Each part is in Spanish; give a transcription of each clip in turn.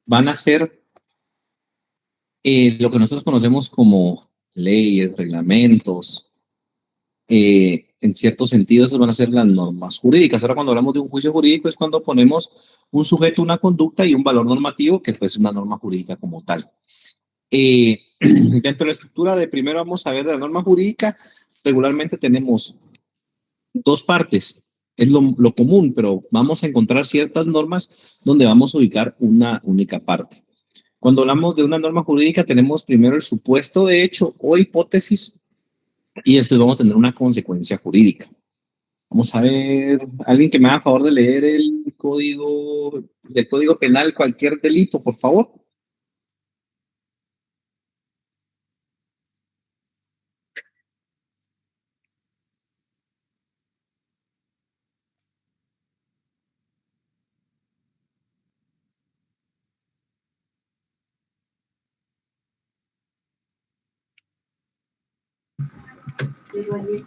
van a ser lo que nosotros conocemos como leyes, reglamentos. En cierto sentido, esas van a ser las normas jurídicas. Ahora, cuando hablamos de un juicio jurídico, es cuando ponemos un sujeto, una conducta y un valor normativo, que pues es una norma jurídica como tal. Dentro de la estructura de primero vamos a ver de la norma jurídica, regularmente tenemos dos partes. Es lo común, pero vamos a encontrar ciertas normas donde vamos a ubicar una única parte. Cuando hablamos de una norma jurídica, tenemos primero el supuesto de hecho o hipótesis y después vamos a tener una consecuencia jurídica. Vamos a ver, alguien que me haga favor de leer el código penal, cualquier delito, por favor.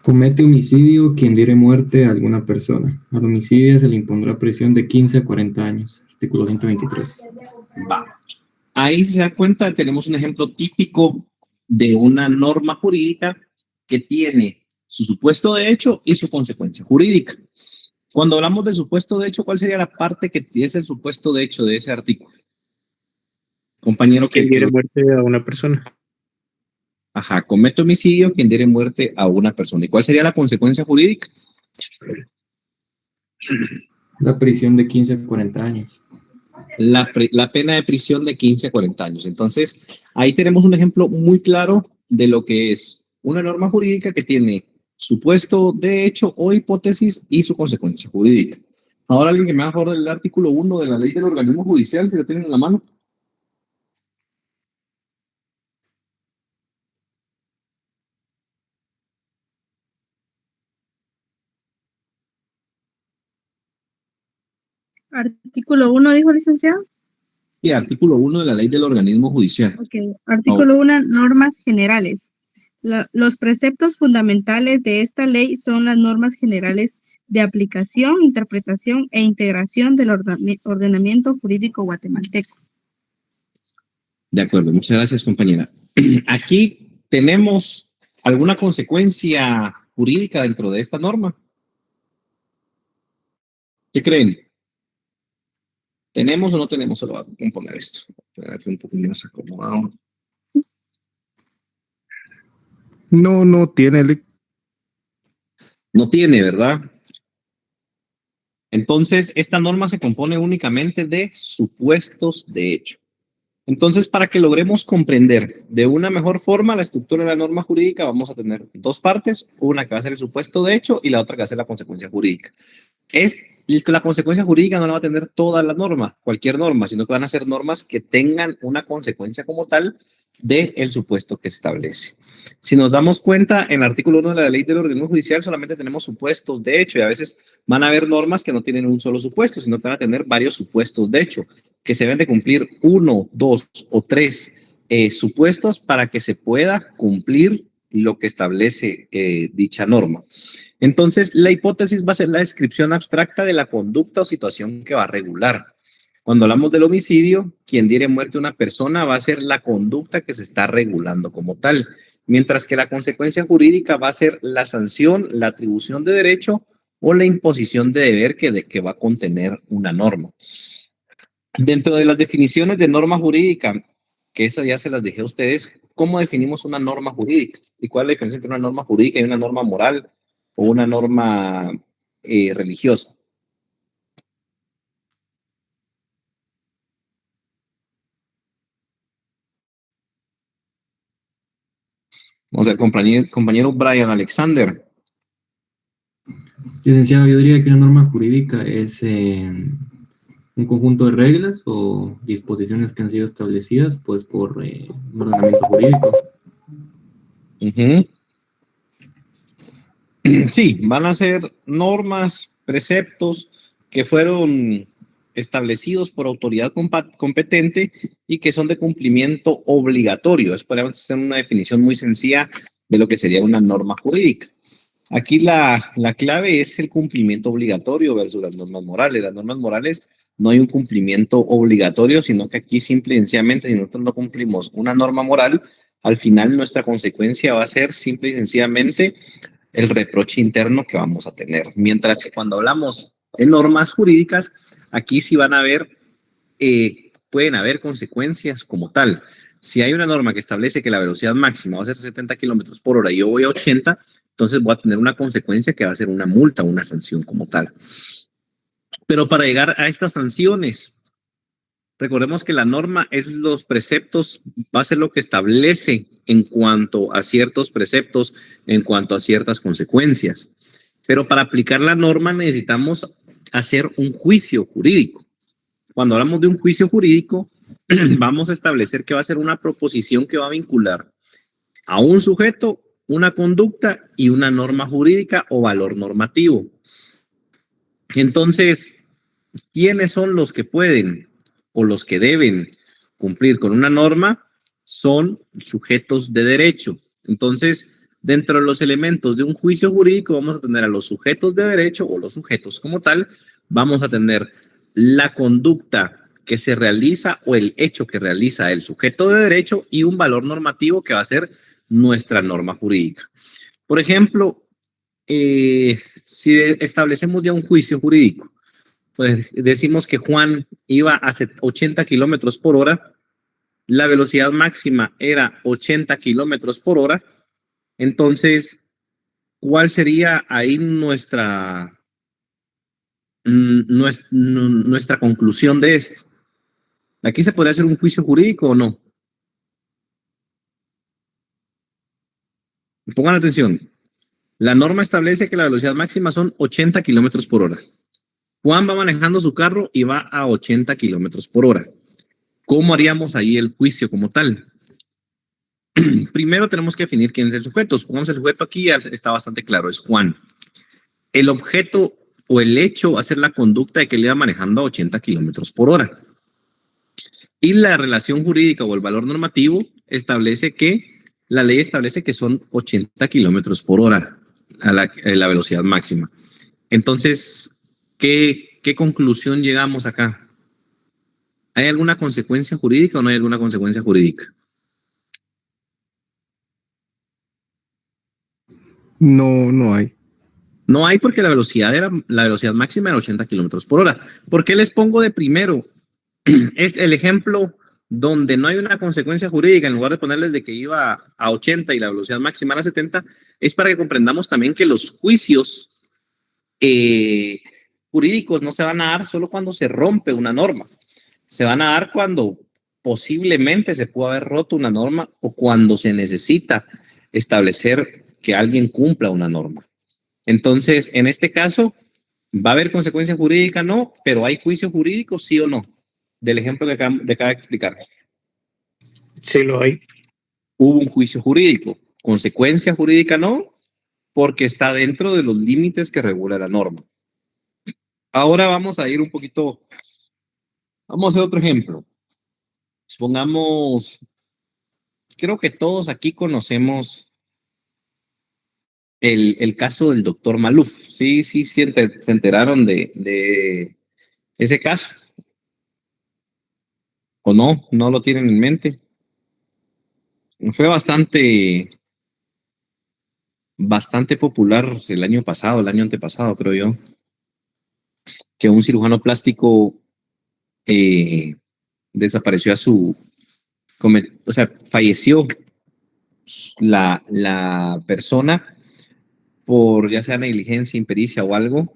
Comete homicidio quien diere muerte a alguna persona. Al homicidio se le impondrá prisión de 15 a 40 años. Artículo 123. Va. Ahí se da cuenta, tenemos un ejemplo típico de una norma jurídica que tiene su supuesto de hecho y su consecuencia jurídica. Cuando hablamos de supuesto de hecho, ¿cuál sería la parte que es el supuesto de hecho de ese artículo? Compañero, quien diere muerte a una persona. Ajá, comete homicidio quien diere muerte a una persona. ¿Y cuál sería la consecuencia jurídica? La prisión de 15 a 40 años. La pena de prisión de 15 a 40 años. Entonces, ahí tenemos un ejemplo muy claro de lo que es una norma jurídica que tiene supuesto de hecho o hipótesis y su consecuencia jurídica. Ahora alguien que me haga favor del artículo 1 de la ley del organismo judicial, si lo tienen en la mano. Artículo 1, dijo licenciado. Sí, artículo 1 de la ley del organismo judicial. Ok, artículo 1, normas generales. Los preceptos fundamentales de esta ley son las normas generales de aplicación, interpretación e integración del ordenamiento jurídico guatemalteco. De acuerdo, muchas gracias, compañera. Aquí tenemos alguna consecuencia jurídica dentro de esta norma. ¿Qué creen? ¿Tenemos o no tenemos? Solo voy a componer esto. Voy a ver un poco más acomodado. No tiene. No tiene, ¿verdad? Entonces, esta norma se compone únicamente de supuestos de hecho. Entonces, para que logremos comprender de una mejor forma la estructura de la norma jurídica, vamos a tener dos partes, una que va a ser el supuesto de hecho y la otra que va a ser la consecuencia jurídica. La consecuencia jurídica no la va a tener toda la norma, cualquier norma, sino que van a ser normas que tengan una consecuencia como tal del supuesto que establece. Si nos damos cuenta, en el artículo 1 de la ley del organismo judicial solamente tenemos supuestos de hecho y a veces van a haber normas que no tienen un solo supuesto, sino que van a tener varios supuestos de hecho, que se deben de cumplir 1, 2 o 3 supuestos para que se pueda cumplir lo que establece dicha norma. Entonces, la hipótesis va a ser la descripción abstracta de la conducta o situación que va a regular. Cuando hablamos del homicidio, quien diere muerte a una persona va a ser la conducta que se está regulando como tal, mientras que la consecuencia jurídica va a ser la sanción, la atribución de derecho o la imposición de deber que va a contener una norma. Dentro de las definiciones de norma jurídica, que esas ya se las dejé a ustedes, ¿cómo definimos una norma jurídica? ¿Y cuál es la diferencia entre una norma jurídica y una norma moral o una norma religiosa? Vamos a ver, compañero Brian Alexander. Licenciado, yo diría que una norma jurídica es un conjunto de reglas o disposiciones que han sido establecidas pues por un ordenamiento jurídico. Sí, van a ser normas, preceptos que fueron establecidos por autoridad competente y que son de cumplimiento obligatorio. Es podríamos hacer una definición muy sencilla de lo que sería una norma jurídica. Aquí la clave es el cumplimiento obligatorio versus las normas morales. Las normas morales no hay un cumplimiento obligatorio, sino que aquí simple y sencillamente, si nosotros no cumplimos una norma moral, al final nuestra consecuencia va a ser simple y sencillamente el reproche interno que vamos a tener. Mientras que cuando hablamos de normas jurídicas, aquí sí van a haber, pueden haber consecuencias como tal. Si hay una norma que establece que la velocidad máxima va a ser 70 kilómetros por hora y yo voy a 80, entonces voy a tener una consecuencia que va a ser una multa, una sanción como tal. Pero para llegar a estas sanciones, recordemos que la norma es los preceptos, va a ser lo que establece en cuanto a ciertos preceptos, en cuanto a ciertas consecuencias. Pero para aplicar la norma necesitamos hacer un juicio jurídico. Cuando hablamos de un juicio jurídico, vamos a establecer que va a ser una proposición que va a vincular a un sujeto, una conducta y una norma jurídica o valor normativo. Entonces, ¿quiénes son los que pueden o los que deben cumplir con una norma? Son sujetos de derecho. Entonces, dentro de los elementos de un juicio jurídico vamos a tener a los sujetos de derecho o los sujetos como tal, vamos a tener la conducta que se realiza o el hecho que realiza el sujeto de derecho y un valor normativo que va a ser nuestra norma jurídica. Por ejemplo, si establecemos ya un juicio jurídico, pues decimos que Juan iba a 80 kilómetros por hora, la velocidad máxima era 80 kilómetros por hora, entonces, ¿cuál sería ahí nuestra conclusión de esto? ¿Aquí se podría hacer un juicio jurídico o no? Pongan atención. La norma establece que la velocidad máxima son 80 kilómetros por hora. Juan va manejando su carro y va a 80 kilómetros por hora. ¿Cómo haríamos ahí el juicio como tal? Primero tenemos que definir quién es el sujeto. Supongamos el sujeto aquí, ya está bastante claro, es Juan. El objeto o el hecho va a ser la conducta de que él iba manejando a 80 kilómetros por hora. Y la relación jurídica o el valor normativo establece que la ley establece que son 80 kilómetros por hora a la velocidad máxima. Entonces, ¿qué conclusión llegamos acá? ¿Hay alguna consecuencia jurídica o no hay alguna consecuencia jurídica? No, no hay. No hay porque la velocidad máxima era 80 kilómetros por hora. ¿Por qué les pongo de primero? Es el ejemplo donde no hay una consecuencia jurídica, en lugar de ponerles de que iba a 80 y la velocidad máxima era 70, es para que comprendamos también que los juicios jurídicos no se van a dar solo cuando se rompe una norma. Se van a dar cuando posiblemente se pudo haber roto una norma o cuando se necesita establecer que alguien cumpla una norma. Entonces, en este caso, ¿va a haber consecuencia jurídica? No, pero ¿hay juicio jurídico, sí o no? Del ejemplo que acabo de explicar. Sí lo hay. Hubo un juicio jurídico. Consecuencia jurídica no, porque está dentro de los límites que regula la norma. Ahora vamos a ir un poquito, vamos a hacer otro ejemplo. Supongamos, creo que todos aquí conocemos el caso del doctor Maluf. Sí, se enteraron de ese caso. ¿O no? ¿No lo tienen en mente? Fue bastante popular el año pasado, el año antepasado, creo yo, que un cirujano plástico desapareció o sea, falleció la persona por ya sea negligencia, impericia o algo,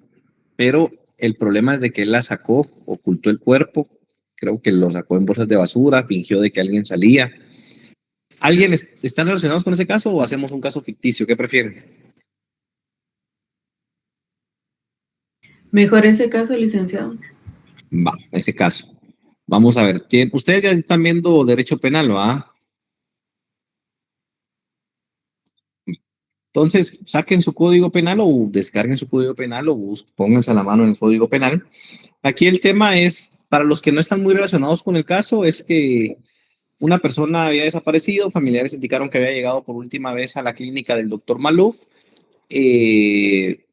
pero el problema es de que él la sacó, ocultó el cuerpo, creo que lo sacó en bolsas de basura, fingió de que alguien salía. ¿Alguien están relacionados con ese caso o hacemos un caso ficticio? ¿Qué prefieren? Mejor ese caso, licenciado. Va, ese caso. Vamos a ver. Ustedes ya están viendo derecho penal, ¿va? Entonces, saquen su código penal o descarguen su código penal o pónganse a la mano en el código penal. Aquí el tema es, para los que no están muy relacionados con el caso, es que una persona había desaparecido, familiares indicaron que había llegado por última vez a la clínica del doctor Maluf.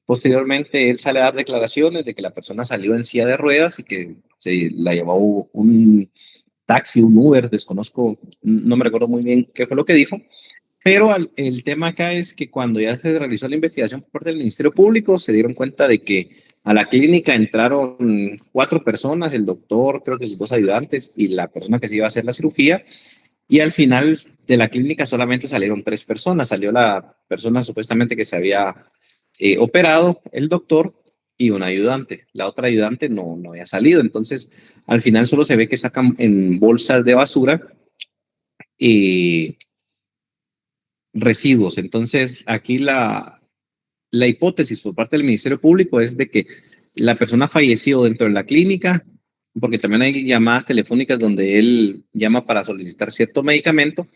Posteriormente, él sale a dar declaraciones de que la persona salió en silla de ruedas y que se la llevó un taxi, un Uber, desconozco, no me recuerdo muy bien qué fue lo que dijo, pero el tema acá es que cuando ya se realizó la investigación por parte del Ministerio Público, se dieron cuenta de que a la clínica entraron 4 personas, el doctor, creo que sus 2 ayudantes y la persona que se iba a hacer la cirugía, y al final de la clínica solamente salieron 3 personas. Salió la persona supuestamente que se había operado, el doctor y un ayudante. La otra ayudante no había salido. Entonces, al final solo se ve que sacan en bolsas de basura residuos. Entonces, aquí la hipótesis por parte del Ministerio Público es de que la persona falleció dentro de la clínica, porque también hay llamadas telefónicas donde él llama para solicitar cierto medicamento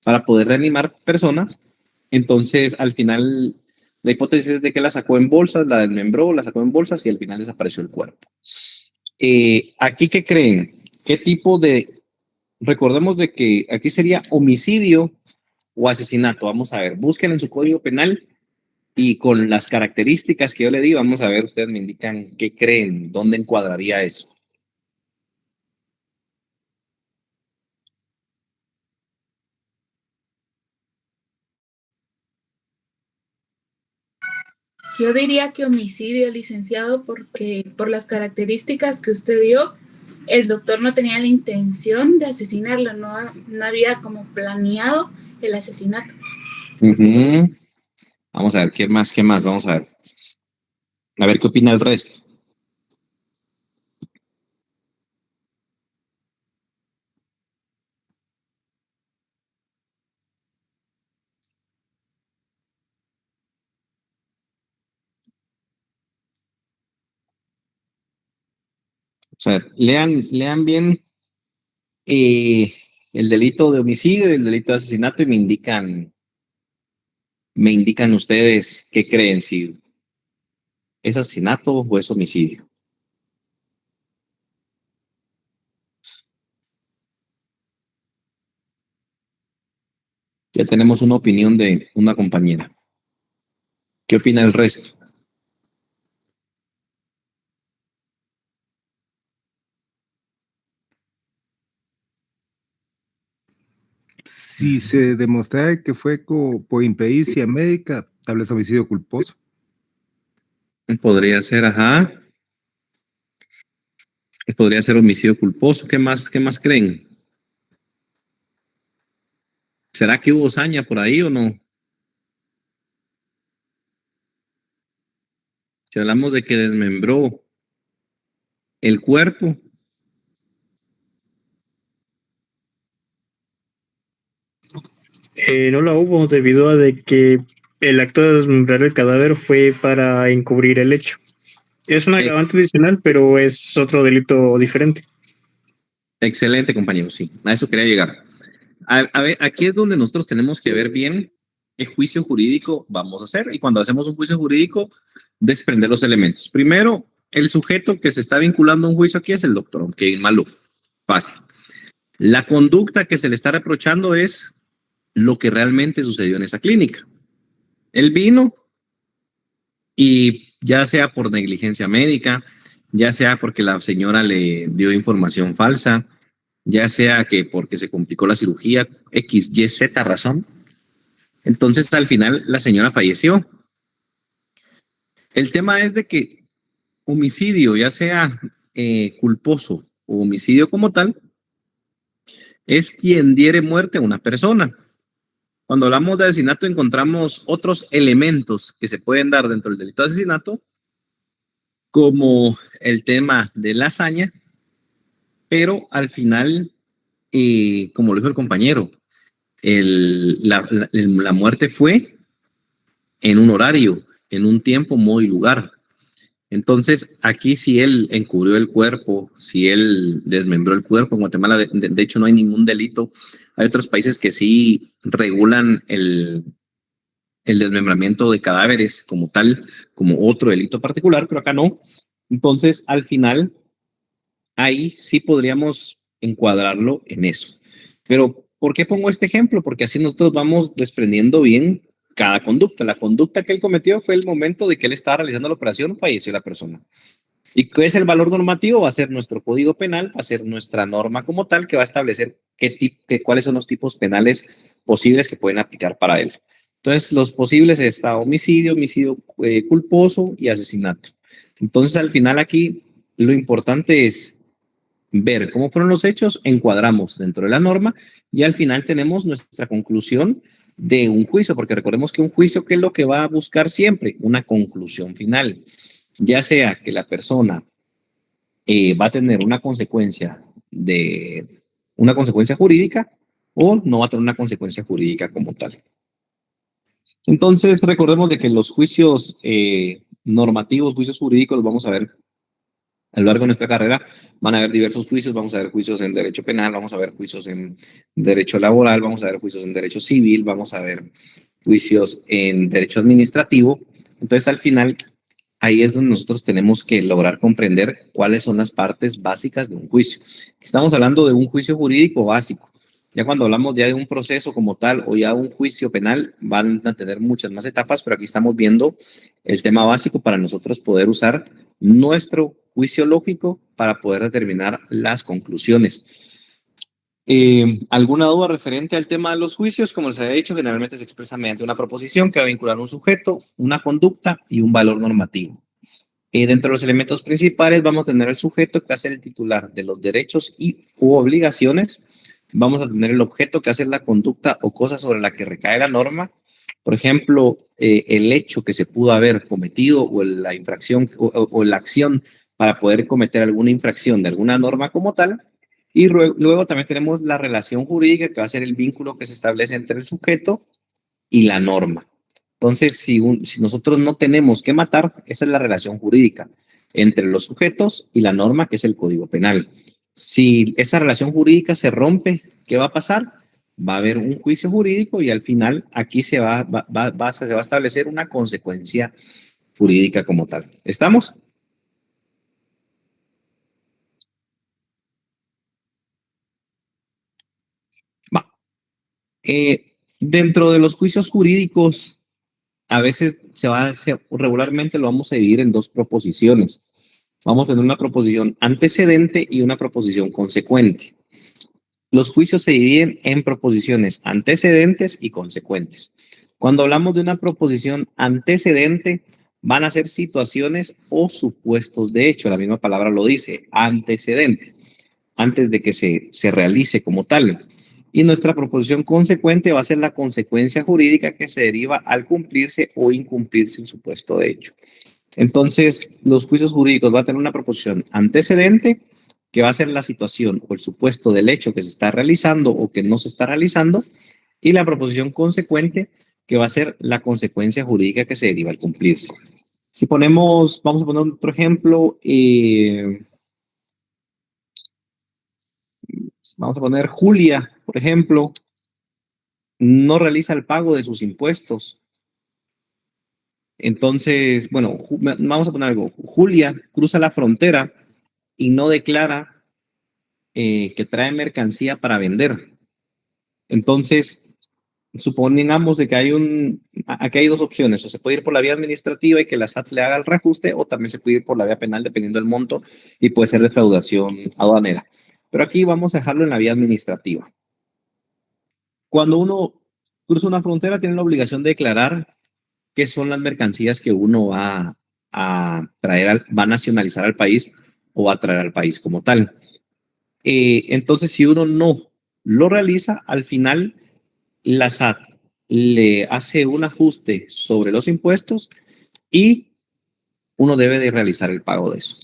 para poder reanimar personas. Entonces, al final, la hipótesis es de que la sacó en bolsas, la desmembró, la sacó en bolsas y al final desapareció el cuerpo. ¿Aquí qué creen? ¿Qué tipo de...? Recordemos de que aquí sería homicidio o asesinato. Vamos a ver, busquen en su código penal y con las características que yo le di, vamos a ver, ustedes me indican qué creen, dónde encuadraría eso. Yo diría que homicidio, licenciado, porque por las características que usted dio, el doctor no tenía la intención de asesinarla, no había como planeado el asesinato. Vamos a ver, ¿qué más? Vamos a ver. A ver qué opina el resto. O sea, lean bien el delito de homicidio y el delito de asesinato y me indican ustedes qué creen, si es asesinato o es homicidio. Ya tenemos una opinión de una compañera. ¿Qué opina el resto? Si se demostrara que fue por impericia médica, tal vez homicidio culposo. Podría ser, ajá. Podría ser homicidio culposo. ¿Qué más creen? ¿Será que hubo saña por ahí o no? Si hablamos de que desmembró el cuerpo, No la hubo debido a de que el acto de desmembrar el cadáver fue para encubrir el hecho. Es un agravante adicional, pero es otro delito diferente. excelente, compañero, sí. A eso quería llegar. A ver, aquí es donde nosotros tenemos que ver bien qué juicio jurídico vamos a hacer. Y cuando hacemos un juicio jurídico, desprender los elementos. Primero, el sujeto que se está vinculando a un juicio aquí es el doctor Kevin Maluf. Fácil. La conducta que se le está reprochando es lo que realmente sucedió en esa clínica. Él vino y ya sea por negligencia médica, ya sea porque la señora le dio información falsa, ya sea que porque se complicó la cirugía, X, Y, Z razón. Entonces, al final, la señora falleció. El tema es de que homicidio, ya sea culposo o homicidio como tal, es quien diere muerte a una persona. Cuando hablamos de asesinato, encontramos otros elementos que se pueden dar dentro del delito de asesinato, como el tema de la hazaña, pero al final, como lo dijo el compañero, la muerte fue en un horario, en un tiempo, modo y lugar. Entonces, aquí si él encubrió el cuerpo, si él desmembró el cuerpo, en Guatemala de hecho no hay ningún delito. Hay otros países que sí regulan el desmembramiento de cadáveres como tal, como otro delito particular, pero acá no. Entonces, al final, ahí sí podríamos encuadrarlo en eso. Pero, ¿por qué pongo este ejemplo? Porque así nosotros vamos desprendiendo bien cada conducta. La conducta que él cometió fue el momento de que él estaba realizando la operación, falleció la persona. ¿Y qué es el valor normativo? Va a ser nuestro código penal, va a ser nuestra norma como tal, que va a establecer cuáles son los tipos penales posibles que pueden aplicar para él. Entonces, los posibles está homicidio, homicidio culposo y asesinato. Entonces, al final aquí, lo importante es ver cómo fueron los hechos, encuadramos dentro de la norma y al final tenemos nuestra conclusión de un juicio, porque recordemos que un juicio, ¿qué es lo que va a buscar siempre? Una conclusión final, ya sea que la persona va a tener una consecuencia jurídica o no va a tener una consecuencia jurídica como tal. Entonces, recordemos de que los juicios normativos, juicios jurídicos, los vamos a ver a lo largo de nuestra carrera. Van a haber diversos juicios, vamos a ver juicios en derecho penal, vamos a ver juicios en derecho laboral, vamos a ver juicios en derecho civil, vamos a ver juicios en derecho administrativo. Entonces, al final, ahí es donde nosotros tenemos que lograr comprender cuáles son las partes básicas de un juicio. Estamos hablando de un juicio jurídico básico. Ya cuando hablamos ya de un proceso como tal o ya un juicio penal, van a tener muchas más etapas, pero aquí estamos viendo el tema básico para nosotros poder usar nuestro juicio lógico para poder determinar las conclusiones. ¿Alguna duda referente al tema de los juicios? Como les había dicho, generalmente se expresa mediante una proposición que va a vincular un sujeto, una conducta y un valor normativo. Dentro de los elementos principales vamos a tener el sujeto, que hace el titular de los derechos u obligaciones. Vamos a tener el objeto, que hace la conducta o cosa sobre la que recae la norma. Por ejemplo, el hecho que se pudo haber cometido o la infracción o la acción para poder cometer alguna infracción de alguna norma como tal. Y luego también tenemos la relación jurídica, que va a ser el vínculo que se establece entre el sujeto y la norma. Entonces, si nosotros no tenemos que matar, esa es la relación jurídica entre los sujetos y la norma, que es el Código Penal. Si esa relación jurídica se rompe, ¿qué va a pasar? Va a haber un juicio jurídico y al final aquí se va a establecer una consecuencia jurídica como tal. ¿Estamos? Va. Dentro de los juicios jurídicos, a veces regularmente lo vamos a dividir en dos proposiciones. Vamos a tener una proposición antecedente y una proposición consecuente. Los juicios se dividen en proposiciones antecedentes y consecuentes. Cuando hablamos de una proposición antecedente, van a ser situaciones o supuestos de hecho. La misma palabra lo dice, antecedente, antes de que se realice como tal. Y nuestra proposición consecuente va a ser la consecuencia jurídica que se deriva al cumplirse o incumplirse el supuesto de hecho. Entonces, los juicios jurídicos van a tener una proposición antecedente, que va a ser la situación o el supuesto del hecho que se está realizando o que no se está realizando, y la proposición consecuente, que va a ser la consecuencia jurídica que se deriva al cumplirse. Si vamos a poner otro ejemplo, vamos a poner Julia, por ejemplo, no realiza el pago de sus impuestos. Entonces, bueno, vamos a poner algo. Julia cruza la frontera y no declara que trae mercancía para vender. Entonces, supongamos de que aquí hay dos opciones, o se puede ir por la vía administrativa y que la SAT le haga el reajuste, o también se puede ir por la vía penal dependiendo del monto y puede ser defraudación aduanera. Pero aquí vamos a dejarlo en la vía administrativa. Cuando uno cruza una frontera, tiene la obligación de declarar qué son las mercancías que uno va a traer, va a nacionalizar al país o va a traer al país como tal. Entonces, si uno no lo realiza, al final la SAT le hace un ajuste sobre los impuestos y uno debe de realizar el pago de eso.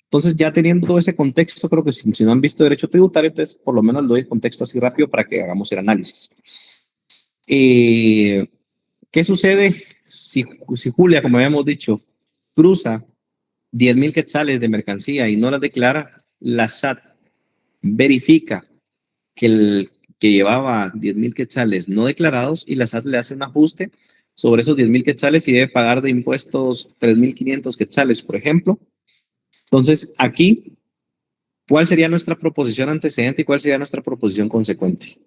Entonces, ya teniendo ese contexto, creo que si no han visto derecho tributario, entonces por lo menos doy el contexto así rápido para que hagamos el análisis. ¿Qué sucede si Julia, como habíamos dicho, cruza 10,000 quetzales de mercancía y no las declara? La SAT verifica que llevaba 10,000 quetzales no declarados y la SAT le hace un ajuste sobre esos 10,000 quetzales y debe pagar de impuestos 3,500 quetzales, por ejemplo. Entonces, aquí, ¿cuál sería nuestra proposición antecedente y cuál sería nuestra proposición consecuente?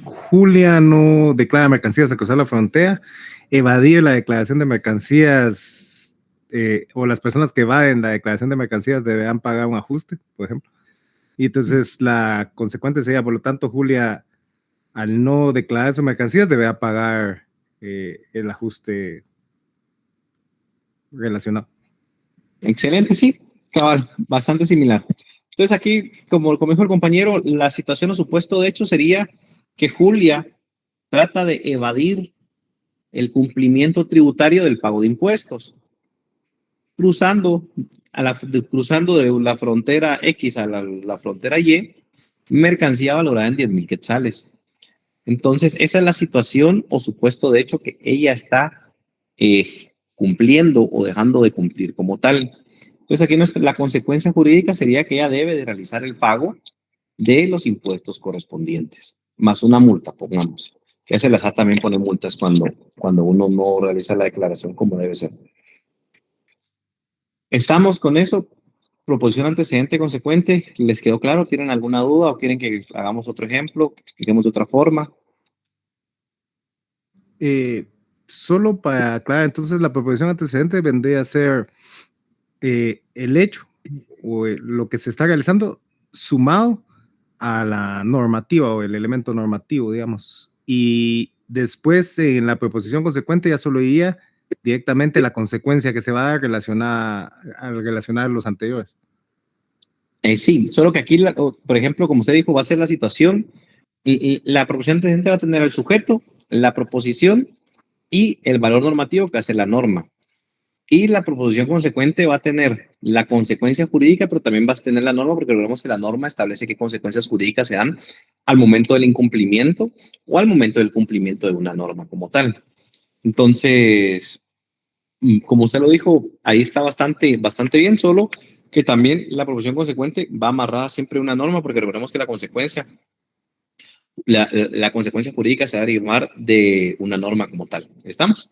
Julia no declara mercancías al cruzar la frontera, evadir la declaración de mercancías o las personas que evaden la declaración de mercancías deberán pagar un ajuste, por ejemplo. Y entonces la consecuente sería, por lo tanto, Julia, al no declarar sus mercancías, deberá pagar el ajuste relacionado. Excelente, sí, cabal, bastante similar. Entonces aquí, como dijo el compañero, la situación o supuesto de hecho sería que Julia trata de evadir el cumplimiento tributario del pago de impuestos, cruzando, cruzando de la frontera X a la frontera Y, mercancía valorada en 10,000 quetzales. Entonces, esa es la situación o supuesto de hecho que ella está cumpliendo o dejando de cumplir como tal. Entonces, aquí la consecuencia jurídica sería que ella debe de realizar el pago de los impuestos correspondientes, más una multa, pongamos. Que se las también pone multas cuando uno no realiza la declaración como debe ser. ¿Estamos con eso? Proposición antecedente consecuente. ¿Les quedó claro? ¿Tienen alguna duda o quieren que hagamos otro ejemplo? Expliquemos de otra forma. Solo para aclarar, entonces la proposición antecedente vendría a ser el hecho o lo que se está realizando sumado a la normativa o el elemento normativo, digamos. Y después en la proposición consecuente ya solo iría directamente la consecuencia que se va a dar relacionada al relacionar los anteriores. Sí, solo que aquí, por ejemplo, como usted dijo, va a ser la situación y la proposición antecedente va a tener el sujeto, la proposición y el valor normativo que hace la norma. Y la proposición consecuente va a tener la consecuencia jurídica, pero también va a tener la norma, porque recordemos que la norma establece qué consecuencias jurídicas se dan al momento del incumplimiento o al momento del cumplimiento de una norma como tal. Entonces, como usted lo dijo, ahí está bastante bien, solo que también la proposición consecuente va amarrada siempre a una norma, porque recordemos que la consecuencia jurídica se va a derivar de una norma como tal. ¿Estamos?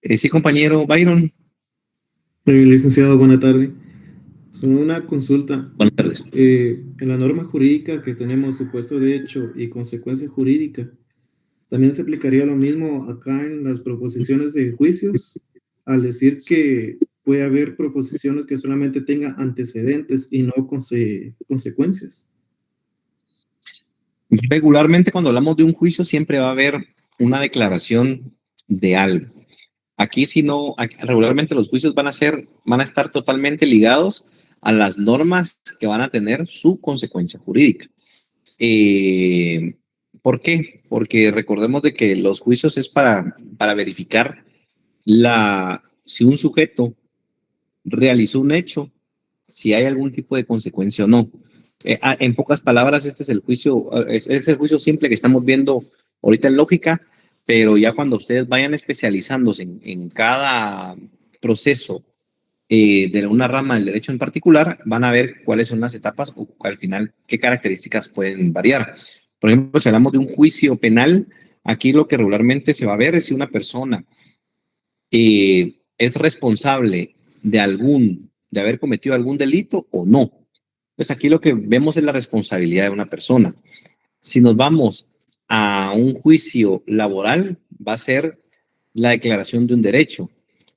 Sí, compañero Byron. Licenciado, buena tarde. Son una consulta. Buenas tardes. En la norma jurídica que tenemos supuesto de hecho y consecuencia jurídica, ¿también se aplicaría lo mismo acá en las proposiciones de juicios al decir que puede haber proposiciones que solamente tengan antecedentes y no consecuencias? Regularmente cuando hablamos de un juicio siempre va a haber una declaración de algo. Aquí si no, regularmente los juicios van a estar totalmente ligados a las normas que van a tener su consecuencia jurídica. ¿Por qué? Porque recordemos de que los juicios es para verificar si un sujeto realizó un hecho, si hay algún tipo de consecuencia o no. En pocas palabras, este es el juicio, es el juicio simple que estamos viendo ahorita en lógica, pero ya cuando ustedes vayan especializándose en cada proceso de una rama del derecho en particular, van a ver cuáles son las etapas o al final qué características pueden variar. Por ejemplo, si hablamos de un juicio penal, aquí lo que regularmente se va a ver es si una persona es responsable de haber cometido algún delito o no. Pues aquí lo que vemos es la responsabilidad de una persona. Si nos vamos a un juicio laboral, va a ser la declaración de un derecho.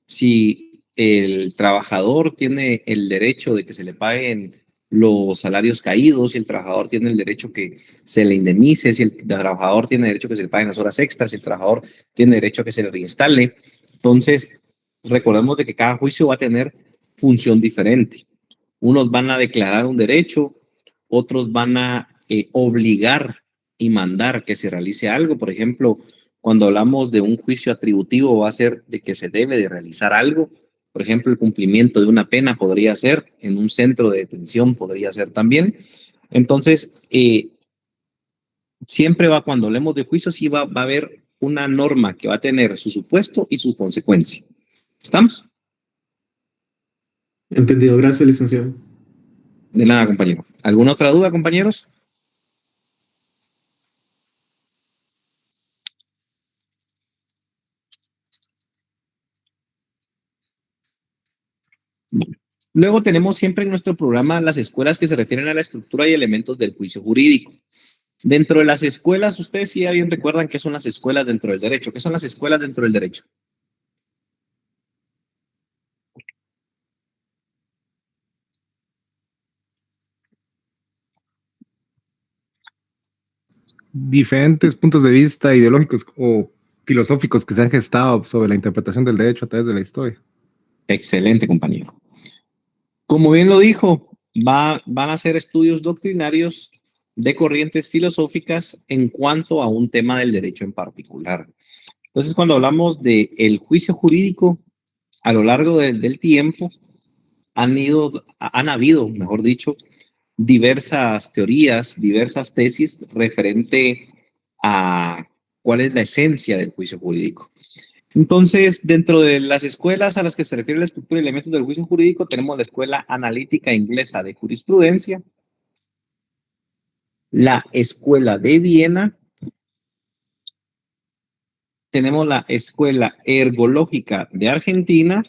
Si el trabajador tiene el derecho de que se le paguen los salarios caídos, si el trabajador tiene el derecho que se le indemnice, si el trabajador tiene derecho que se le paguen las horas extras, si el trabajador tiene derecho a que se le reinstale. Entonces, recordemos de que cada juicio va a tener función diferente. Unos van a declarar un derecho, otros van a obligar y mandar que se realice algo. Por ejemplo, cuando hablamos de un juicio atributivo, va a ser de que se debe de realizar algo. Por ejemplo, el cumplimiento de una pena podría ser, en un centro de detención podría ser también. Entonces, siempre cuando hablemos de juicios, sí va a haber una norma que va a tener su supuesto y su consecuencia. ¿Estamos? Entendido. Gracias, licenciado. De nada, compañero. ¿Alguna otra duda, compañeros? Luego tenemos siempre en nuestro programa las escuelas que se refieren a la estructura y elementos del juicio jurídico. Dentro de las escuelas, ustedes sí ya bien recuerdan qué son las escuelas dentro del derecho. ¿Qué son las escuelas dentro del derecho? Diferentes puntos de vista ideológicos o filosóficos que se han gestado sobre la interpretación del derecho a través de la historia. Excelente, compañero. Como bien lo dijo, van a ser estudios doctrinarios de corrientes filosóficas en cuanto a un tema del derecho en particular. Entonces, cuando hablamos del juicio jurídico, a lo largo del tiempo, han habido, mejor dicho, diversas teorías, diversas tesis referente a cuál es la esencia del juicio jurídico. Entonces, dentro de las escuelas a las que se refiere la estructura y elementos del juicio jurídico, tenemos la Escuela Analítica Inglesa de Jurisprudencia, la Escuela de Viena, tenemos la Escuela Ergológica de Argentina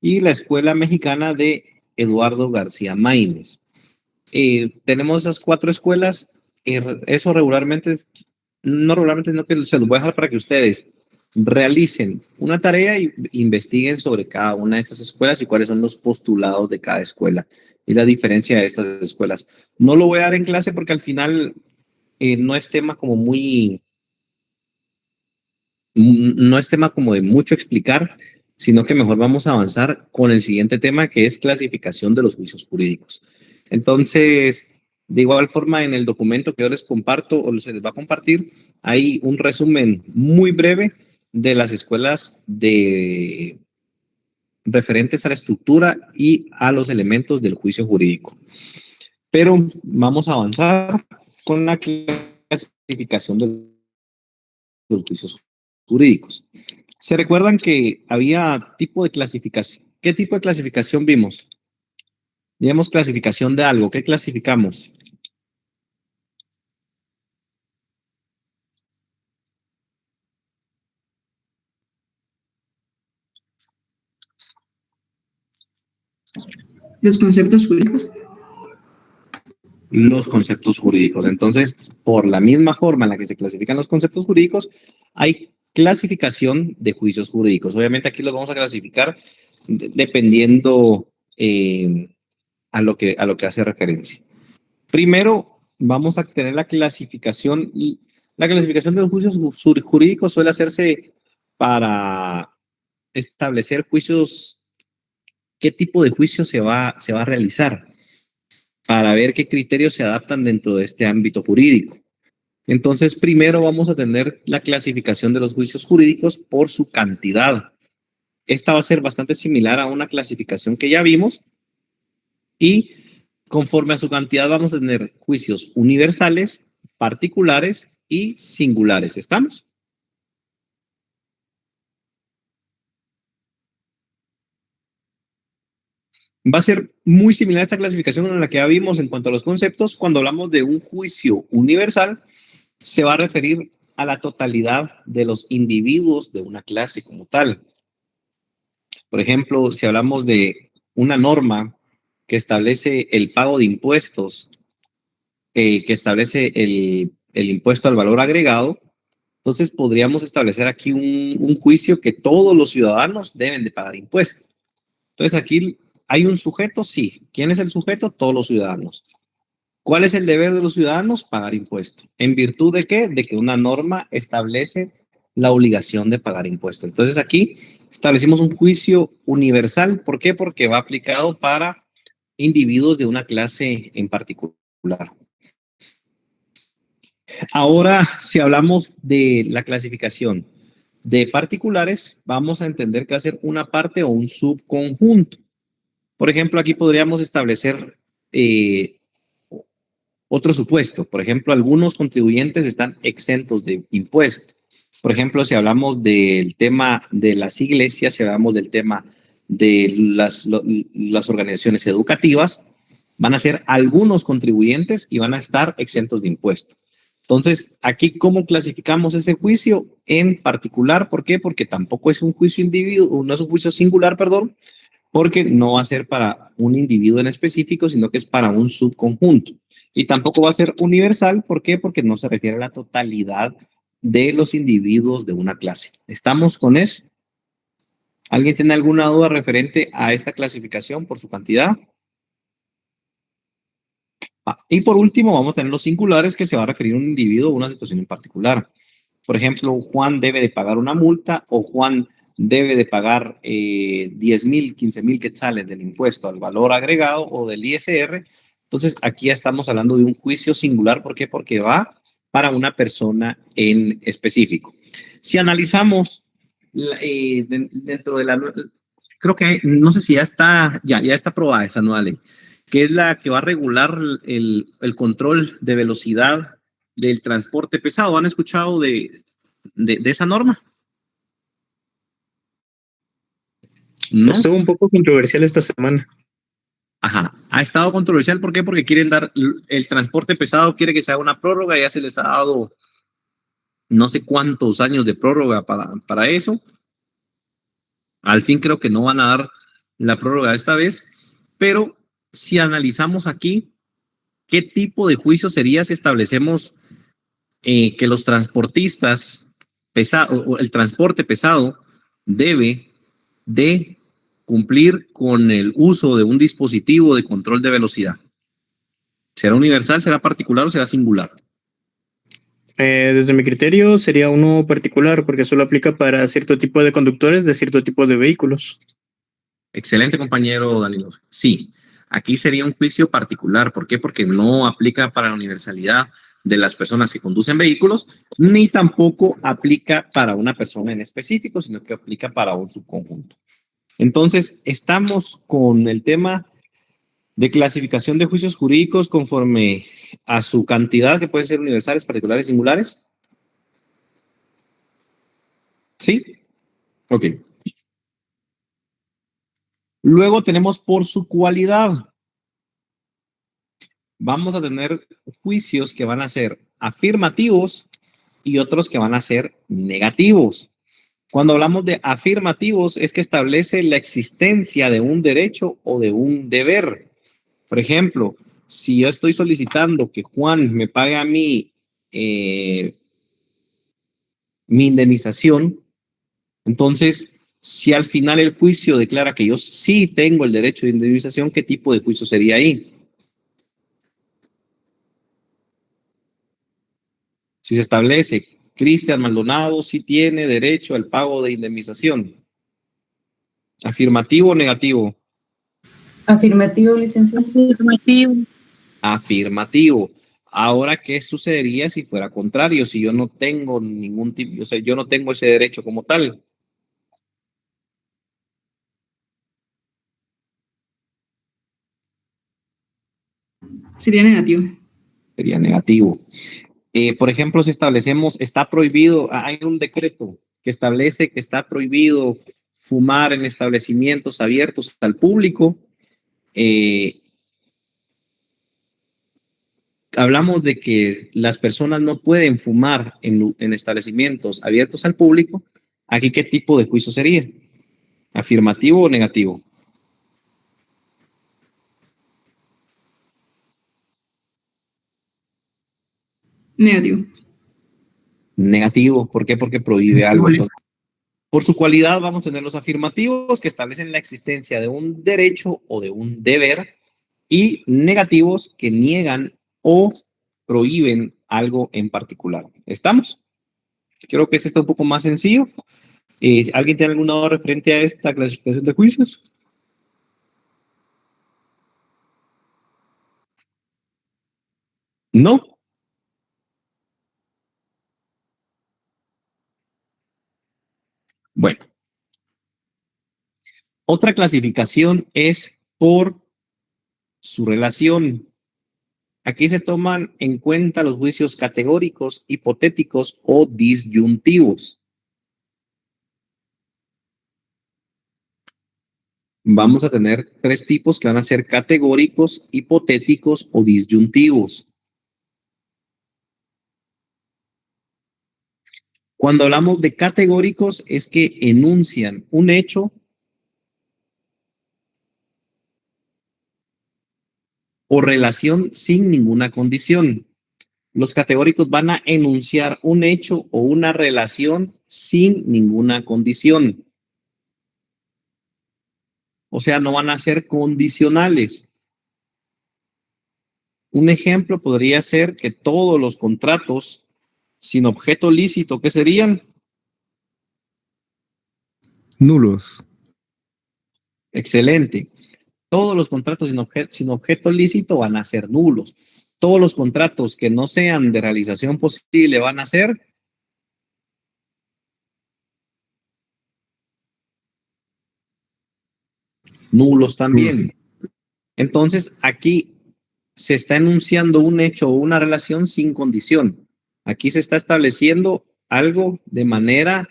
y la Escuela Mexicana de Eduardo García Maínez. Tenemos esas 4 escuelas, eso regularmente, no regularmente, sino que se los voy a dejar para que ustedes realicen una tarea y investiguen sobre cada una de estas escuelas y cuáles son los postulados de cada escuela y la diferencia de estas escuelas. No lo voy a dar en clase porque al final no es tema como de mucho explicar, sino que mejor vamos a avanzar con el siguiente tema, que es clasificación de los juicios jurídicos. Entonces, de igual forma, en el documento que yo les comparto o se les va a compartir, hay un resumen muy breve de las escuelas referentes a la estructura y a los elementos del juicio jurídico. Pero vamos a avanzar con la clasificación de los juicios jurídicos. ¿Se recuerdan que había tipo de clasificación? ¿Qué tipo de clasificación vimos? Vimos clasificación de algo. ¿Qué clasificamos? Los conceptos jurídicos. Los conceptos jurídicos. Entonces, por la misma forma en la que se clasifican los conceptos jurídicos, hay clasificación de juicios jurídicos. Obviamente aquí los vamos a clasificar dependiendo a lo que hace referencia. Primero, vamos a tener la clasificación. La clasificación de los juicios jurídicos suele hacerse para establecer juicios, qué tipo de juicio se va a realizar, para ver qué criterios se adaptan dentro de este ámbito jurídico. Entonces, primero vamos a tener la clasificación de los juicios jurídicos por su cantidad. Esta va a ser bastante similar a una clasificación que ya vimos y conforme a su cantidad vamos a tener juicios universales, particulares y singulares. ¿Estamos? Va a ser muy similar a esta clasificación en la que ya vimos en cuanto a los conceptos. Cuando hablamos de un juicio universal, se va a referir a la totalidad de los individuos de una clase como tal. Por ejemplo, si hablamos de una norma que establece el pago de impuestos, que establece el impuesto al valor agregado, entonces podríamos establecer aquí un juicio que todos los ciudadanos deben de pagar impuestos. Entonces aquí hay un sujeto, sí. ¿Quién es el sujeto? Todos los ciudadanos. ¿Cuál es el deber de los ciudadanos? Pagar impuestos. ¿En virtud de qué? De que una norma establece la obligación de pagar impuestos. Entonces aquí establecimos un juicio universal. ¿Por qué? Porque va aplicado para individuos de una clase en particular. Ahora, si hablamos de la clasificación de particulares, vamos a entender que va a ser una parte o un subconjunto. Por ejemplo, aquí podríamos establecer otro supuesto. Por ejemplo, algunos contribuyentes están exentos de impuestos. Por ejemplo, si hablamos del tema de las iglesias, si hablamos del tema de las organizaciones educativas, van a ser algunos contribuyentes y van a estar exentos de impuestos. Entonces, aquí, ¿cómo clasificamos ese juicio en particular? ¿Por qué? Porque tampoco es un juicio no es un juicio singular, perdón, porque no va a ser para un individuo en específico, sino que es para un subconjunto. Y tampoco va a ser universal, ¿por qué? Porque no se refiere a la totalidad de los individuos de una clase. ¿Estamos con eso? ¿Alguien tiene alguna duda referente a esta clasificación por su cantidad? Y por último, vamos a tener los singulares, que se va a referir a un individuo o una situación en particular. Por ejemplo, Juan debe de pagar una multa o Juan debe de pagar 10,000, 15,000 quetzales del impuesto al valor agregado o del ISR. Entonces, aquí ya estamos hablando de un juicio singular. ¿Por qué? Porque va para una persona en específico. Si analizamos dentro de la... Creo que, no sé si ya está aprobada esa nueva ley, que es la que va a regular el control de velocidad del transporte pesado. ¿Han escuchado de esa norma? ¿No? Estuvo un poco controversial esta semana. Ajá, ha estado controversial. ¿Por qué? Porque quieren dar, el transporte pesado quiere que se haga una prórroga, ya se les ha dado no sé cuántos años de prórroga para eso. Al fin creo que no van a dar la prórroga esta vez, pero si analizamos aquí, ¿qué tipo de juicio sería si establecemos que los transportistas pesados, o el transporte pesado debe de cumplir con el uso de un dispositivo de control de velocidad? ¿Será universal, será particular o será singular? Desde mi criterio sería uno particular porque solo aplica para cierto tipo de conductores de cierto tipo de vehículos. Excelente, compañero Danilo. Sí, aquí sería un juicio particular. ¿Por qué? Porque no aplica para la universalidad de las personas que conducen vehículos, ni tampoco aplica para una persona en específico, sino que aplica para un subconjunto. Entonces, estamos con el tema de clasificación de juicios jurídicos conforme a su cantidad, que pueden ser universales, particulares, singulares. ¿Sí? Ok. Luego tenemos por su cualidad. Vamos a tener juicios que van a ser afirmativos y otros que van a ser negativos. Cuando hablamos de afirmativos es que establece la existencia de un derecho o de un deber. Por ejemplo, si yo estoy solicitando que Juan me pague a mí mi indemnización, entonces, si al final el juicio declara que yo sí tengo el derecho de indemnización, ¿qué tipo de juicio sería ahí? Si se establece, Cristian Maldonado sí tiene derecho al pago de indemnización. ¿Afirmativo o negativo? Afirmativo, licenciado. Afirmativo. Afirmativo. Ahora, ¿qué sucedería si fuera contrario? Si yo no tengo ningún tipo, o sea, yo no tengo ese derecho como tal. Sería negativo. Sería negativo. Por ejemplo, si establecemos, está prohibido, hay un decreto que establece que está prohibido fumar en establecimientos abiertos al público. Hablamos de que las personas no pueden fumar en establecimientos abiertos al público. Aquí, ¿qué tipo de juicio sería? ¿Afirmativo o negativo? Negativo. Negativo. ¿Por qué? Porque prohíbe algo. Entonces, por su cualidad vamos a tener los afirmativos que establecen la existencia de un derecho o de un deber, y negativos que niegan o prohíben algo en particular. ¿Estamos? Creo que este está un poco más sencillo. ¿Alguien tiene alguna duda referente a esta clasificación de juicios? ¿No? Bueno. Otra clasificación es por su relación. Aquí se toman en cuenta los juicios categóricos, hipotéticos o disyuntivos. Vamos a tener tres tipos que van a ser categóricos, hipotéticos o disyuntivos. Cuando hablamos de categóricos es que enuncian un hecho o relación sin ninguna condición. Los categóricos van a enunciar un hecho o una relación sin ninguna condición. O sea, no van a ser condicionales. Un ejemplo podría ser que todos los contratos sin objeto lícito, ¿qué serían? Nulos. Excelente. Todos los contratos sin objeto lícito van a ser nulos. Todos los contratos que no sean de realización posible van a ser nulos también. Entonces, aquí se está enunciando un hecho o una relación sin condición. Aquí se está estableciendo algo de manera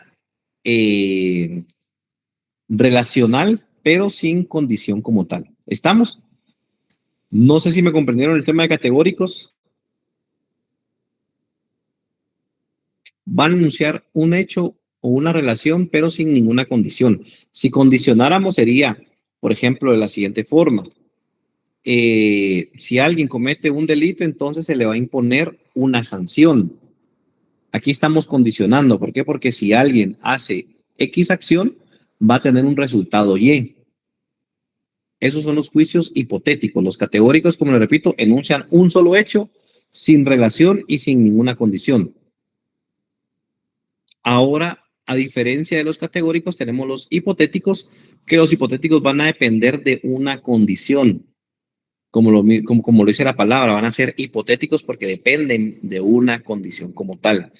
relacional, pero sin condición como tal. ¿Estamos? No sé si me comprendieron el tema de categóricos. Van a enunciar un hecho o una relación, pero sin ninguna condición. Si condicionáramos sería, por ejemplo, de la siguiente forma. Si alguien comete un delito, entonces se le va a imponer una sanción. Aquí estamos condicionando. ¿Por qué? Porque si alguien hace X acción, va a tener un resultado Y. Esos son los juicios hipotéticos. Los categóricos, como le repito, enuncian un solo hecho, sin relación y sin ninguna condición. Ahora, a diferencia de los categóricos, tenemos los hipotéticos, que los hipotéticos van a depender de una condición. Como lo dice la palabra, van a ser hipotéticos porque dependen de una condición como tal.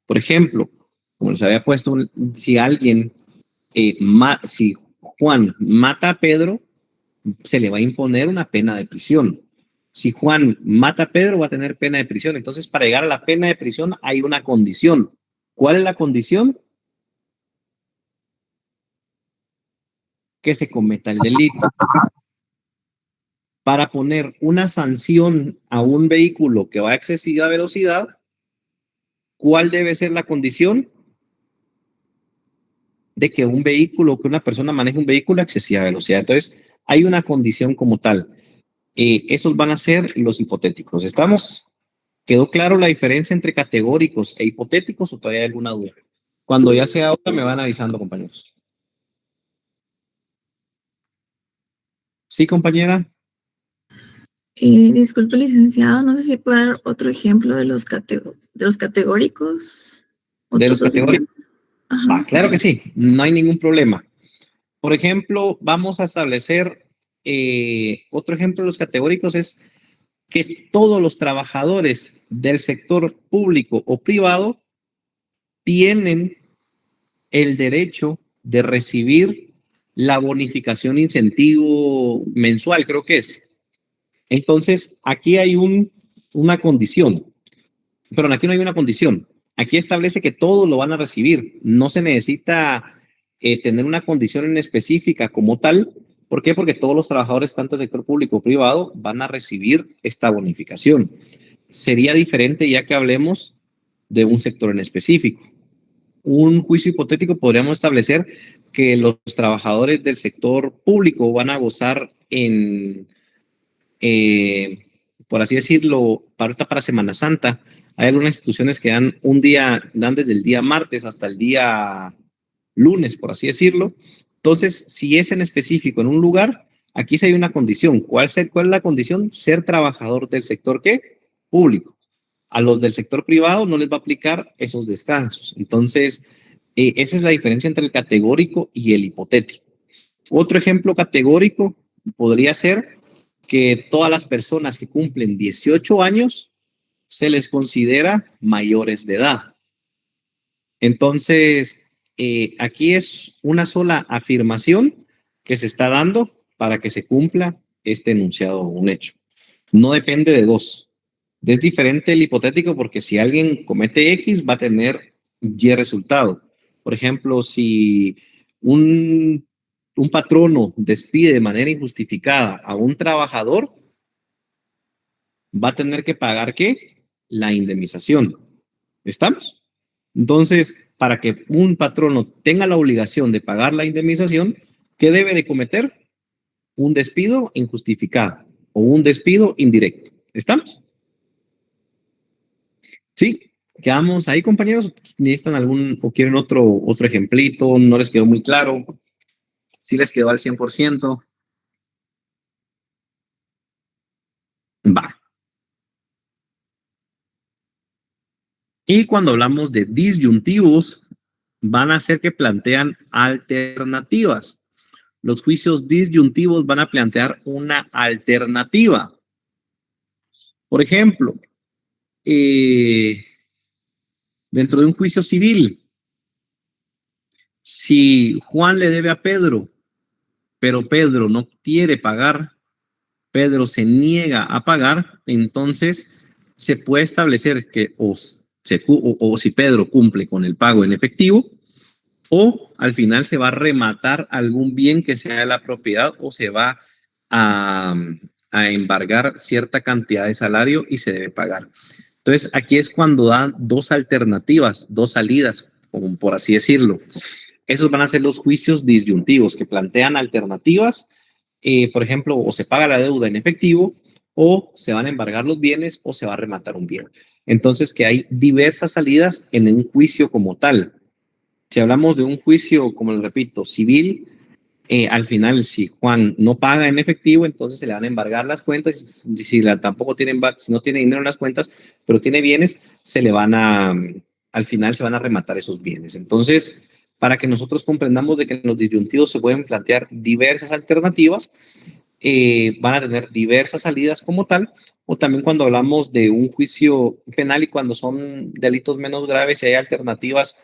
Por ejemplo, como les había puesto, si alguien, si Juan mata a Pedro, se le va a imponer una pena de prisión. Si Juan mata a Pedro, va a tener pena de prisión. Entonces, para llegar a la pena de prisión hay una condición. ¿Cuál es la condición? Que se cometa el delito. Para poner una sanción a un vehículo que va a excesiva velocidad, ¿cuál debe ser la condición? De que un vehículo, que una persona maneje un vehículo a excesiva velocidad. Entonces, hay una condición como tal. Esos van a ser los hipotéticos. ¿Estamos? ¿Quedó claro la diferencia entre categóricos e hipotéticos o todavía hay alguna duda? Cuando ya sea ahora me van avisando, compañeros. ¿Sí, compañera? Disculpe, licenciado, no sé si puede dar otro ejemplo de los categóricos. De los categóricos. Claro que sí, no hay ningún problema. Por ejemplo, vamos a establecer otro ejemplo de los categóricos es que todos los trabajadores del sector público o privado tienen el derecho de recibir la bonificación incentivo mensual, creo que es. Entonces, aquí hay una condición, pero aquí no hay una condición. Aquí establece que todos lo van a recibir. No se necesita tener una condición en específica como tal. ¿Por qué? Porque todos los trabajadores, tanto del sector público o privado, van a recibir esta bonificación. Sería diferente ya que hablemos de un sector en específico. Un juicio hipotético podríamos establecer que los trabajadores del sector público van a gozar por así decirlo, para Semana Santa. Hay algunas instituciones que dan desde el día martes hasta el día lunes, por así decirlo. Entonces, si es en específico en un lugar, aquí sí hay una condición. ¿Cuál es la condición? Ser trabajador del sector ¿qué? Público. A los del sector privado no les va a aplicar esos descansos. Entonces, esa es la diferencia entre el categórico y el hipotético. Otro ejemplo categórico podría ser que todas las personas que cumplen 18 años se les considera mayores de edad. Entonces, aquí es una sola afirmación que se está dando para que se cumpla este enunciado o un hecho. No depende de dos. Es diferente el hipotético porque si alguien comete X va a tener Y resultado. Por ejemplo, si un patrono despide de manera injustificada a un trabajador, va a tener que pagar ¿qué? La indemnización. ¿Estamos? Entonces, para que un patrono tenga la obligación de pagar la indemnización, ¿qué debe de cometer? Un despido injustificado. o un despido indirecto. ¿Estamos? Sí, quedamos ahí, compañeros. ¿Necesitan algún o quieren otro ejemplito? ¿No les quedó muy claro? ¿Sí les quedó al 100%? Va. Y cuando hablamos de disyuntivos, van a ser que plantean alternativas. Los juicios disyuntivos van a plantear una alternativa. Por ejemplo, dentro de un juicio civil, si Juan le debe a Pedro, pero Pedro no quiere pagar, Pedro se niega a pagar, entonces se puede establecer que o si Pedro cumple con el pago en efectivo, o al final se va a rematar algún bien que sea de la propiedad o se va a embargar cierta cantidad de salario y se debe pagar. Entonces, aquí es cuando dan dos alternativas, dos salidas, como por así decirlo. Esos van a ser los juicios disyuntivos que plantean alternativas. Por ejemplo, o se paga la deuda en efectivo, o se van a embargar los bienes, o se va a rematar un bien. Entonces, que hay diversas salidas en un juicio como tal. Si hablamos de un juicio, como les repito, civil, al final, si Juan no paga en efectivo, entonces se le van a embargar las cuentas. Si tampoco si no tiene dinero en las cuentas, pero tiene bienes, al final se van a rematar esos bienes. Entonces, para que nosotros comprendamos de que en los disyuntivos se pueden plantear diversas alternativas, van a tener diversas salidas como tal, o también cuando hablamos de un juicio penal y cuando son delitos menos graves, hay alternativas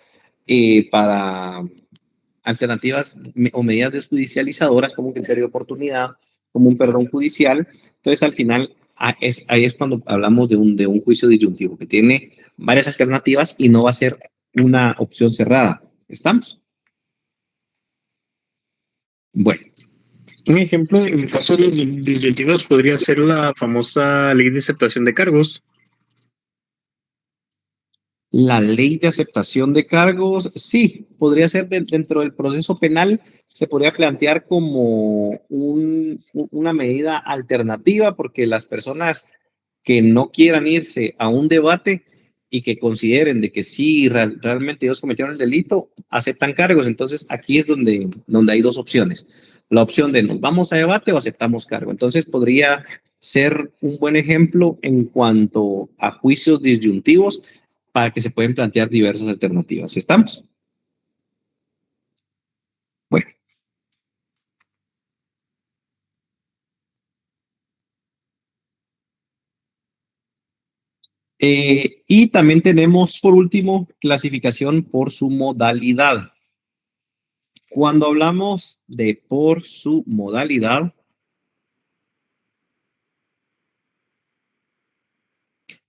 o medidas desjudicializadoras como un criterio de oportunidad, como un perdón judicial. Entonces, al final, ahí es cuando hablamos de un juicio disyuntivo, que tiene varias alternativas y no va a ser una opción cerrada. ¿Estamos? Bueno. Un ejemplo, en el caso de los disyuntivos, podría ser la famosa ley de aceptación de cargos. La ley de aceptación de cargos, sí, podría ser dentro del proceso penal, se podría plantear como una medida alternativa, porque las personas que no quieran irse a un debate y que consideren de que sí, realmente ellos cometieron el delito, aceptan cargos. Entonces, aquí es donde hay dos opciones. La opción de nos vamos a debate o aceptamos cargo. Entonces, podría ser un buen ejemplo en cuanto a juicios disyuntivos para que se pueden plantear diversas alternativas. ¿Estamos? Bueno. Y también tenemos, por último, clasificación por su modalidad. Cuando hablamos de por su modalidad,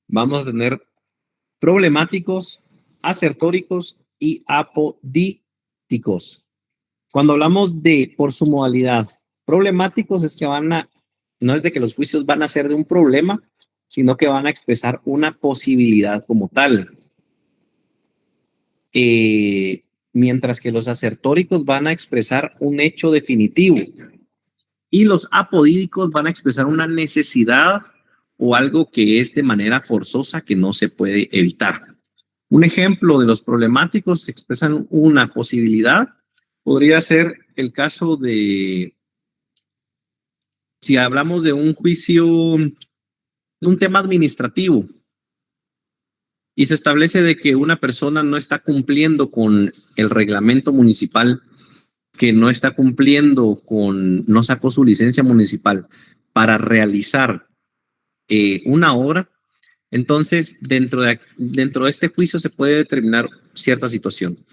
vamos a tener problemáticos, asertóricos y apodíticos. Cuando hablamos de por su modalidad, problemáticos es que no es de que los juicios van a ser de un problema, sino que van a expresar una posibilidad como tal. Mientras que los asertóricos van a expresar un hecho definitivo y los apodíticos van a expresar una necesidad o algo que es de manera forzosa que no se puede evitar. Un ejemplo de los problemáticos expresan una posibilidad. Podría ser el caso de, si hablamos de un juicio, de un tema administrativo, y se establece de que una persona no está cumpliendo con el reglamento municipal, que no está cumpliendo no sacó su licencia municipal para realizar una obra, entonces dentro de este juicio se puede determinar cierta situación.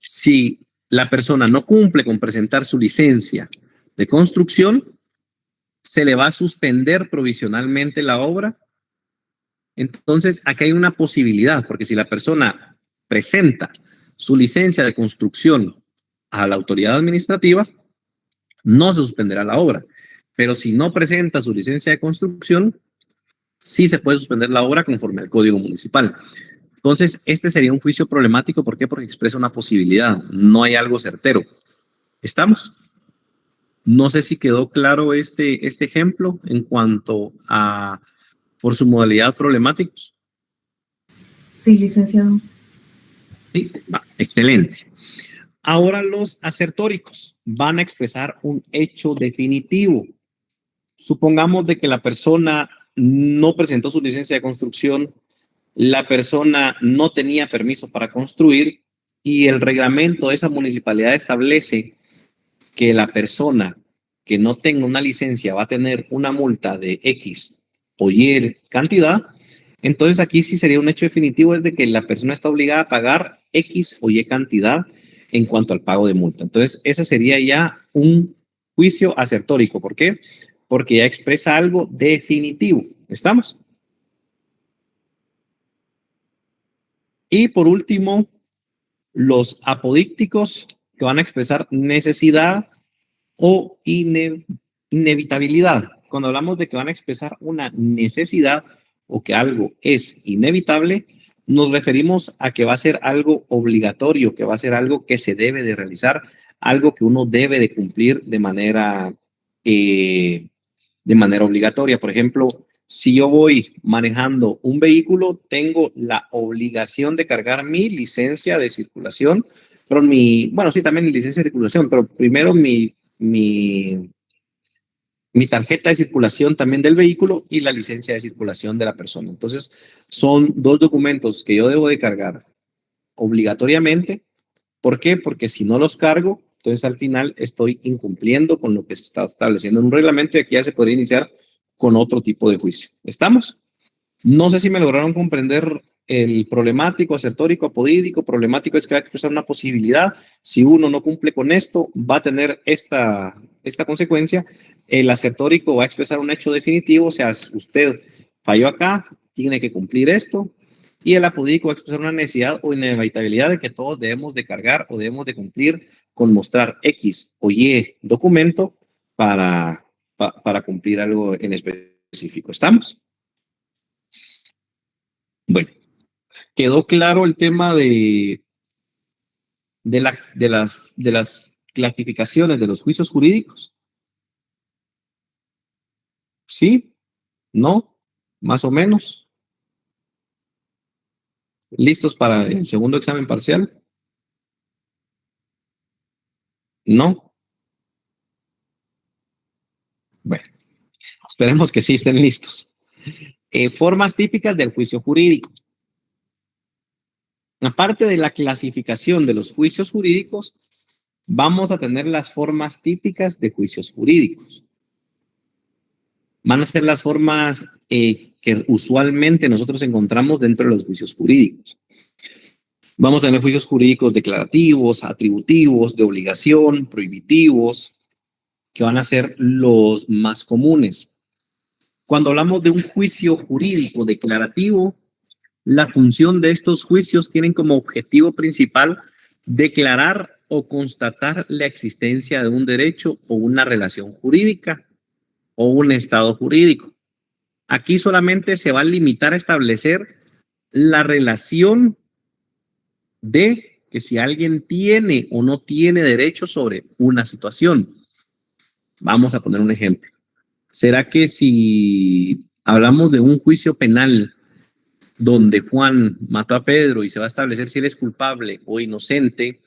Si la persona no cumple con presentar su licencia de construcción, se le va a suspender provisionalmente la obra. Entonces, aquí hay una posibilidad, porque si la persona presenta su licencia de construcción a la autoridad administrativa, no se suspenderá la obra. Pero si no presenta su licencia de construcción, sí se puede suspender la obra conforme al Código Municipal. Entonces, este sería un juicio problemático. ¿Por qué? Porque expresa una posibilidad. No hay algo certero. ¿Estamos? No sé si quedó claro este ejemplo en cuanto a, por su modalidad, problemáticos. Sí, licenciado. Sí, excelente. Ahora los asertóricos van a expresar un hecho definitivo. Supongamos de que la persona no presentó su licencia de construcción, la persona no tenía permiso para construir y el reglamento de esa municipalidad establece que la persona que no tenga una licencia va a tener una multa de X o Y cantidad. Entonces aquí sí sería un hecho definitivo, es de que la persona está obligada a pagar X o Y cantidad en cuanto al pago de multa. Entonces ese sería ya un juicio asertórico. ¿Por qué? Porque ya expresa algo definitivo. ¿Estamos? Y por último, los apodícticos, que van a expresar necesidad o inevitabilidad. Cuando hablamos de que van a expresar una necesidad o que algo es inevitable, nos referimos a que va a ser algo obligatorio, que va a ser algo que se debe de realizar, algo que uno debe de cumplir de manera obligatoria. Por ejemplo, si yo voy manejando un vehículo, tengo la obligación de cargar mi licencia de circulación, pero también mi licencia de circulación, pero primero mi tarjeta de circulación también del vehículo y la licencia de circulación de la persona. Entonces, son dos documentos que yo debo de cargar obligatoriamente. ¿Por qué? Porque si no los cargo, entonces al final estoy incumpliendo con lo que se está estableciendo en un reglamento y aquí ya se podría iniciar con otro tipo de juicio. ¿Estamos? No sé si me lograron comprender el problemático, asertórico, apodídico. Problemático es que va a expresar una posibilidad. Si uno no cumple con esto, va a tener esta consecuencia. El asertórico va a expresar un hecho definitivo, o sea, usted falló acá, tiene que cumplir esto. Y el apodídico va a expresar una necesidad o inevitabilidad de que todos debemos de cargar o debemos de cumplir con mostrar X o Y documento para cumplir algo en específico. ¿Estamos? Bueno, quedó claro el tema de las clasificaciones de los juicios jurídicos. ¿Sí? ¿No? Más o menos. ¿Listos para el segundo examen parcial? ¿No? Bueno, esperemos que sí estén listos. Formas típicas del juicio jurídico. Aparte de la clasificación de los juicios jurídicos, vamos a tener las formas típicas de juicios jurídicos. Van a ser las formas que usualmente nosotros encontramos dentro de los juicios jurídicos. Vamos a tener juicios jurídicos declarativos, atributivos, de obligación, prohibitivos, que van a ser los más comunes. Cuando hablamos de un juicio jurídico declarativo, la función de estos juicios tienen como objetivo principal declarar o constatar la existencia de un derecho o una relación jurídica o un estado jurídico. Aquí solamente se va a limitar a establecer la relación de que si alguien tiene o no tiene derecho sobre una situación. Vamos a poner un ejemplo. ¿Será que si hablamos de un juicio penal donde Juan mató a Pedro y se va a establecer si él es culpable o inocente,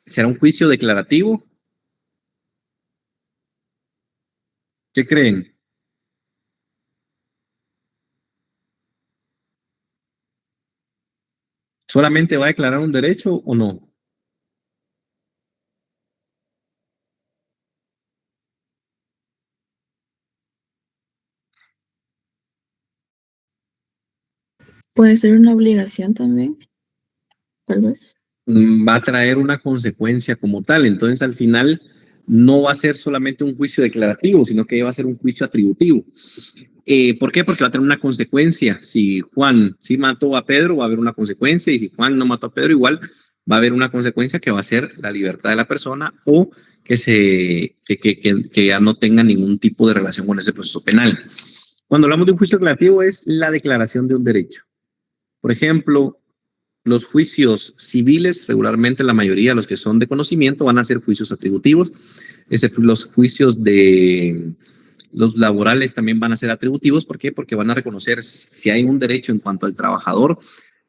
será un juicio declarativo? ¿Qué creen? ¿Solamente va a declarar un derecho o no? Puede ser una obligación también, tal vez. Va a traer una consecuencia como tal. Entonces, al final, no va a ser solamente un juicio declarativo, sino que va a ser un juicio atributivo. ¿Por qué? Porque va a tener una consecuencia. Si Juan sí mató a Pedro, va a haber una consecuencia, y si Juan no mató a Pedro, igual va a haber una consecuencia que va a ser la libertad de la persona o que ya no tenga ningún tipo de relación con ese proceso penal. Cuando hablamos de un juicio declarativo, es la declaración de un derecho. Por ejemplo, Los juicios civiles, regularmente la mayoría, los que son de conocimiento, van a ser juicios atributivos. Los juicios de los laborales también van a ser atributivos. ¿Por qué? Porque van a reconocer si hay un derecho en cuanto al trabajador,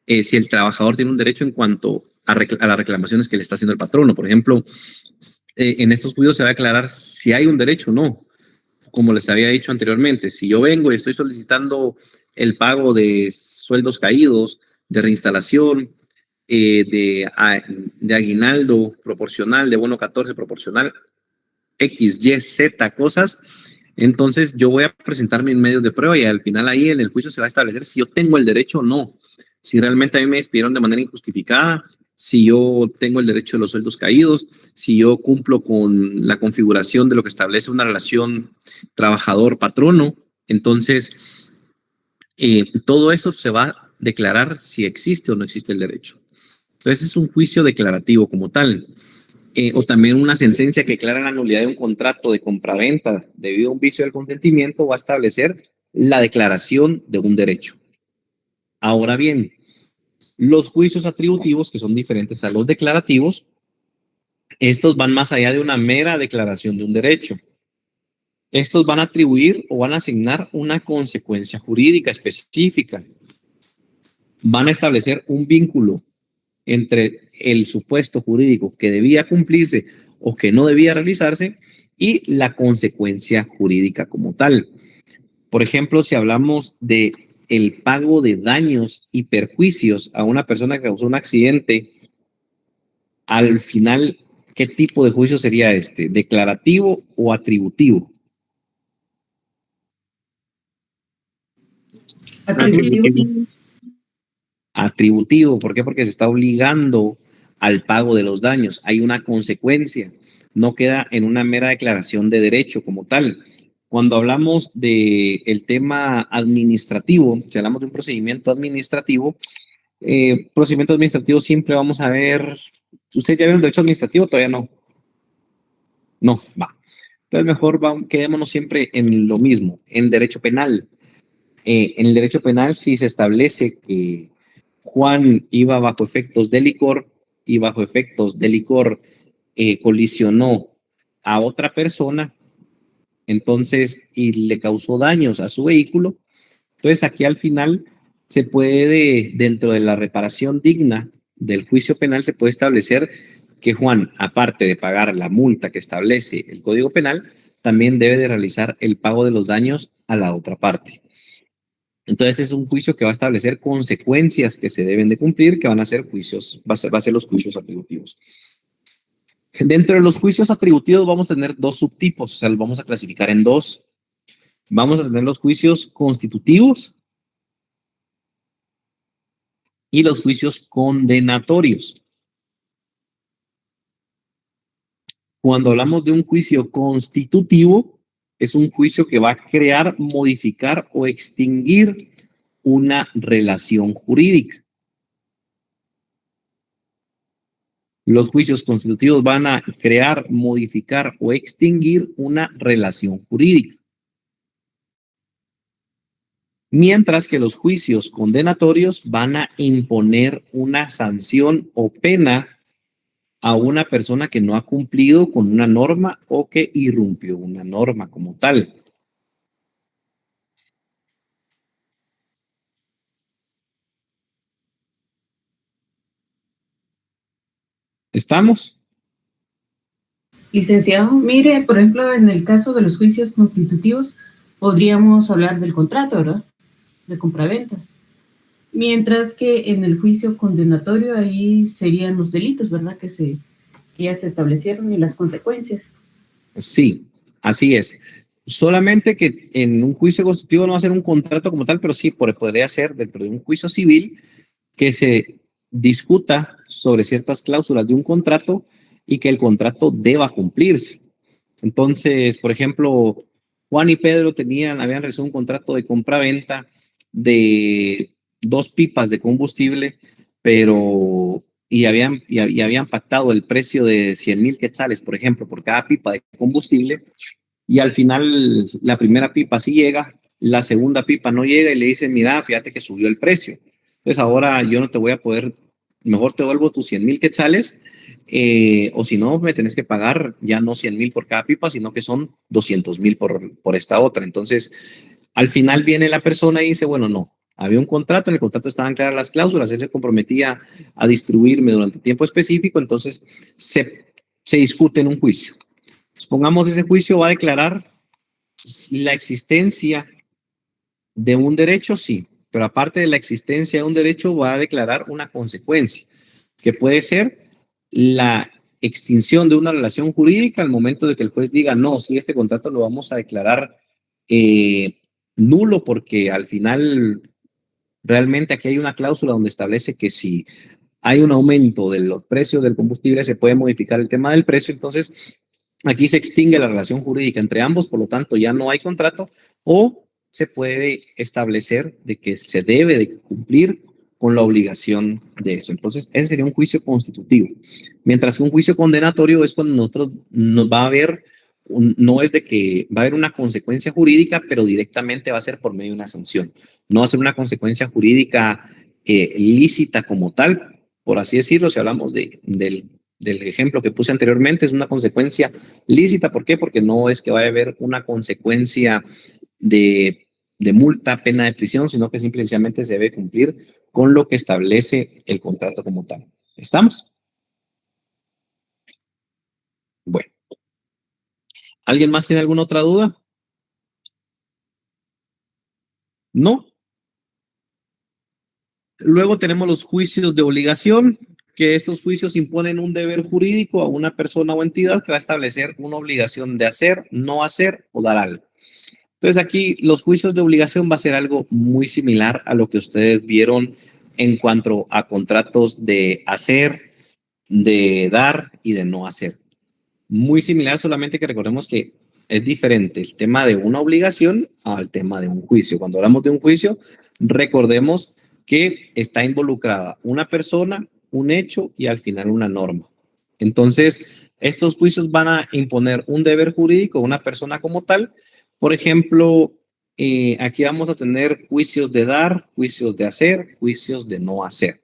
si el trabajador tiene un derecho en cuanto a las reclamaciones que le está haciendo el patrono. Por ejemplo, en estos juicios se va a aclarar si hay un derecho o no. Como les había dicho anteriormente, si yo vengo y estoy solicitando el pago de sueldos caídos, de reinstalación, de aguinaldo proporcional, de bono 14 proporcional, X, Y, Z cosas, entonces yo voy a presentar mis medios de prueba y al final ahí en el juicio se va a establecer si yo tengo el derecho o no, si realmente a mí me despidieron de manera injustificada, si yo tengo el derecho de los sueldos caídos, si yo cumplo con la configuración de lo que establece una relación trabajador-patrono. Entonces, todo eso se va a declarar si existe o no existe el derecho. Entonces, es un juicio declarativo como tal. O también una sentencia que declara la nulidad de un contrato de compraventa debido a un vicio del consentimiento va a establecer la declaración de un derecho. Ahora bien, los juicios atributivos, que son diferentes a los declarativos, estos van más allá de una mera declaración de un derecho. Estos van a atribuir o van a asignar una consecuencia jurídica específica. Van a establecer un vínculo entre el supuesto jurídico que debía cumplirse o que no debía realizarse y la consecuencia jurídica como tal. Por ejemplo, si hablamos de el pago de daños y perjuicios a una persona que causó un accidente, al final, ¿qué tipo de juicio sería este? ¿Declarativo o atributivo? Atributivo. Atributivo, ¿por qué? Porque se está obligando al pago de los daños. Hay una consecuencia, no queda en una mera declaración de derecho como tal. Cuando hablamos del tema administrativo, si hablamos de un procedimiento administrativo siempre vamos a ver. ¿Usted ya vio el derecho administrativo? Todavía no. No, va. Entonces mejor quedémonos siempre en lo mismo, en derecho penal. En el derecho penal sí se establece que Juan iba bajo efectos de licor y bajo efectos de licor colisionó a otra persona, entonces, y le causó daños a su vehículo. Entonces aquí al final se puede, dentro de la reparación digna del juicio penal, se puede establecer que Juan, aparte de pagar la multa que establece el Código Penal, también debe de realizar el pago de los daños a la otra parte. Entonces, este es un juicio que va a establecer consecuencias que se deben de cumplir, que van a ser juicios, va a ser los juicios atributivos. Dentro de los juicios atributivos vamos a tener dos subtipos, o sea, los vamos a clasificar en dos. Vamos a tener los juicios constitutivos y los juicios condenatorios. Cuando hablamos de un juicio constitutivo, es un juicio que va a crear, modificar o extinguir una relación jurídica. Los juicios constitutivos van a crear, modificar o extinguir una relación jurídica. Mientras que los juicios condenatorios van a imponer una sanción o pena a una persona que no ha cumplido con una norma o que irrumpió una norma como tal. ¿Estamos? Licenciado, mire, por ejemplo, en el caso de los juicios constitutivos, podríamos hablar del contrato, ¿verdad? De compraventas. Mientras que en el juicio condenatorio ahí serían los delitos, ¿verdad? Que ya se establecieron y las consecuencias. Sí, así es. Solamente que en un juicio constitutivo no va a ser un contrato como tal, pero sí podría ser dentro de un juicio civil que se discuta sobre ciertas cláusulas de un contrato y que el contrato deba cumplirse. Entonces, por ejemplo, Juan y Pedro habían realizado un contrato de compra-venta de 2 pipas de combustible, y habían pactado el precio de 100,000 quetzales, por ejemplo, por cada pipa de combustible, y al final la primera pipa sí llega, la segunda pipa no llega y le dicen, mira, fíjate que subió el precio. Entonces ahora yo no te voy a poder mejor te devuelvo tus 100,000 quetzales, o si no, me tenés que pagar ya no 100,000 por cada pipa, sino que son 200,000 por esta otra. Entonces, al final viene la persona y dice, bueno, no, había un contrato, en el contrato estaban claras las cláusulas, él se comprometía a distribuirme durante tiempo específico, entonces se discute en un juicio. Supongamos ese juicio va a declarar la existencia de un derecho, sí, pero aparte de la existencia de un derecho va a declarar una consecuencia, que puede ser la extinción de una relación jurídica al momento de que el juez diga, no, si este contrato lo vamos a declarar nulo porque al final realmente aquí hay una cláusula donde establece que si hay un aumento de los precios del combustible se puede modificar el tema del precio, entonces aquí se extingue la relación jurídica entre ambos, por lo tanto ya no hay contrato, o se puede establecer de que se debe de cumplir con la obligación de eso. Entonces, ese sería un juicio constitutivo. Mientras que un juicio condenatorio es cuando nosotros nos va a haber, no es de que va a haber una consecuencia jurídica, pero directamente va a ser por medio de una sanción. No va a ser una consecuencia jurídica lícita como tal, por así decirlo, si hablamos del ejemplo que puse anteriormente, es una consecuencia lícita. ¿Por qué? Porque no es que vaya a haber una consecuencia de multa, pena de prisión, sino que simplemente se debe cumplir con lo que establece el contrato como tal. ¿Estamos? Bueno. ¿Alguien más tiene alguna otra duda? ¿No? Luego tenemos los juicios de obligación, que estos juicios imponen un deber jurídico a una persona o entidad que va a establecer una obligación de hacer, no hacer o dar algo. Entonces aquí los juicios de obligación va a ser algo muy similar a lo que ustedes vieron en cuanto a contratos de hacer, de dar y de no hacer. Muy similar, solamente que recordemos que es diferente el tema de una obligación al tema de un juicio. Cuando hablamos de un juicio, recordemos que está involucrada una persona, un hecho y al final una norma. Entonces, estos juicios van a imponer un deber jurídico a una persona como tal. Por ejemplo, aquí vamos a tener juicios de dar, juicios de hacer, juicios de no hacer.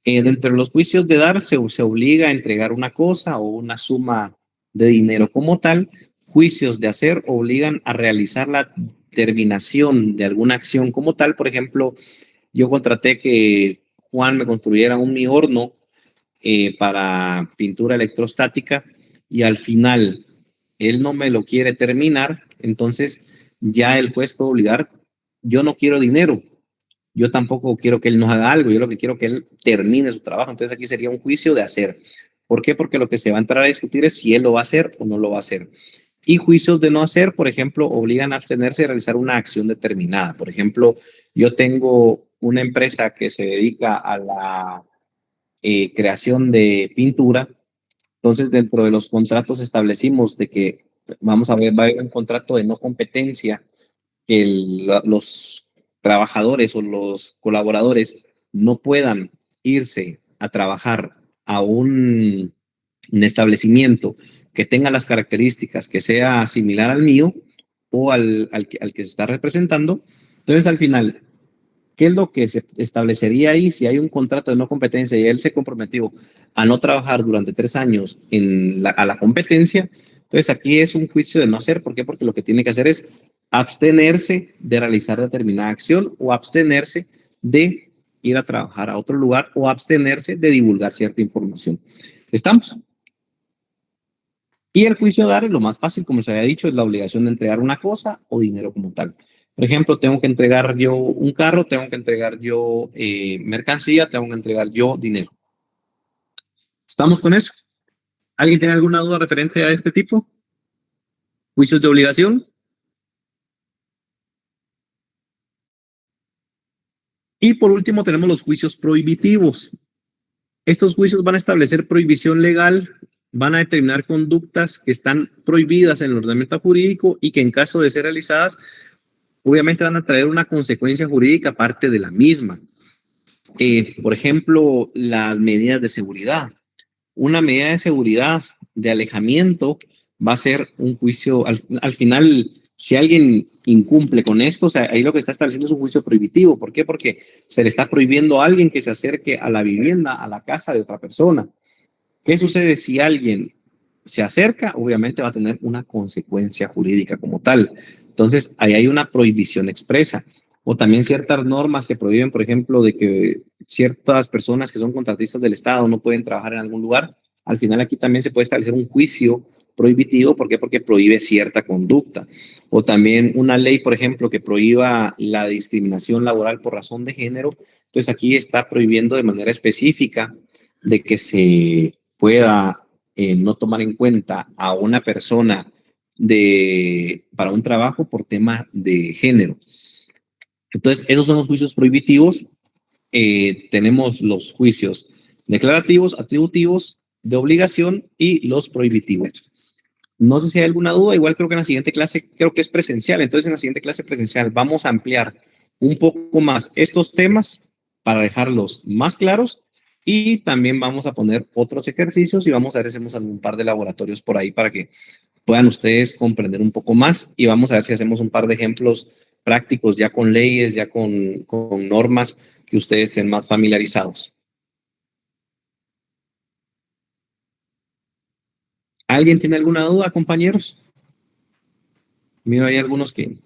Dentro de los juicios de dar se obliga a entregar una cosa o una suma de dinero como tal. Juicios de hacer obligan a realizar la terminación de alguna acción como tal. Por ejemplo, yo contraté que Juan me construyera un mi horno para pintura electrostática y al final él no me lo quiere terminar, entonces ya el juez puede obligar, yo no quiero dinero, yo tampoco quiero que él nos haga algo, yo lo que quiero es que él termine su trabajo. Entonces aquí sería un juicio de hacer. ¿Por qué? Porque lo que se va a entrar a discutir es si él lo va a hacer o no lo va a hacer. Y juicios de no hacer, por ejemplo, obligan a abstenerse de realizar una acción determinada. Por ejemplo, yo tengo una empresa que se dedica a la creación de pintura. Entonces, dentro de los contratos establecimos de que, vamos a ver, va a haber un contrato de no competencia, que los trabajadores o los colaboradores no puedan irse a trabajar a un establecimiento que tenga las características que sea similar al mío o al que se está representando. Entonces, al final, ¿qué es lo que se establecería ahí si hay un contrato de no competencia y él se comprometió a no trabajar durante 3 años a la competencia? Entonces, aquí es un juicio de no hacer. ¿Por qué? Porque lo que tiene que hacer es abstenerse de realizar determinada acción o abstenerse de ir a trabajar a otro lugar o abstenerse de divulgar cierta información. ¿Estamos? Y el juicio de dar es lo más fácil, como se había dicho, es la obligación de entregar una cosa o dinero como tal. Por ejemplo, tengo que entregar yo un carro, tengo que entregar yo mercancía, tengo que entregar yo dinero. ¿Estamos con eso? ¿Alguien tiene alguna duda referente a este tipo? ¿Juicios de obligación? Y por último tenemos los juicios prohibitivos. Estos juicios van a establecer prohibición legal, van a determinar conductas que están prohibidas en el ordenamiento jurídico y que en caso de ser realizadas, obviamente van a traer una consecuencia jurídica aparte de la misma. Por ejemplo, las medidas de seguridad. Una medida de seguridad de alejamiento va a ser un juicio, al final Si alguien incumple con esto, o sea, ahí lo que está estableciendo es un juicio prohibitivo. ¿Por qué? Porque se le está prohibiendo a alguien que se acerque a la vivienda, a la casa de otra persona. ¿Qué sucede si alguien se acerca? Obviamente va a tener una consecuencia jurídica como tal. Entonces, ahí hay una prohibición expresa. O también ciertas normas que prohíben, por ejemplo, de que ciertas personas que son contratistas del Estado no pueden trabajar en algún lugar. Al final aquí también se puede establecer un juicio prohibitivo. ¿Por qué? Porque prohíbe cierta conducta. O también una ley, por ejemplo, que prohíba la discriminación laboral por razón de género. Entonces aquí está prohibiendo de manera específica de que se pueda no tomar en cuenta a una persona para un trabajo por tema de género. Entonces, esos son los juicios prohibitivos. Tenemos los juicios declarativos, atributivos, de obligación y los prohibitivos. No sé si hay alguna duda, igual creo que en la siguiente clase, creo que es presencial, entonces en la siguiente clase presencial vamos a ampliar un poco más estos temas para dejarlos más claros y también vamos a poner otros ejercicios y vamos a ver si hacemos algún par de laboratorios por ahí para que puedan ustedes comprender un poco más y vamos a ver si hacemos un par de ejemplos prácticos ya con leyes, ya con normas que ustedes estén más familiarizados. ¿Alguien tiene alguna duda, compañeros? Mira, hay algunos que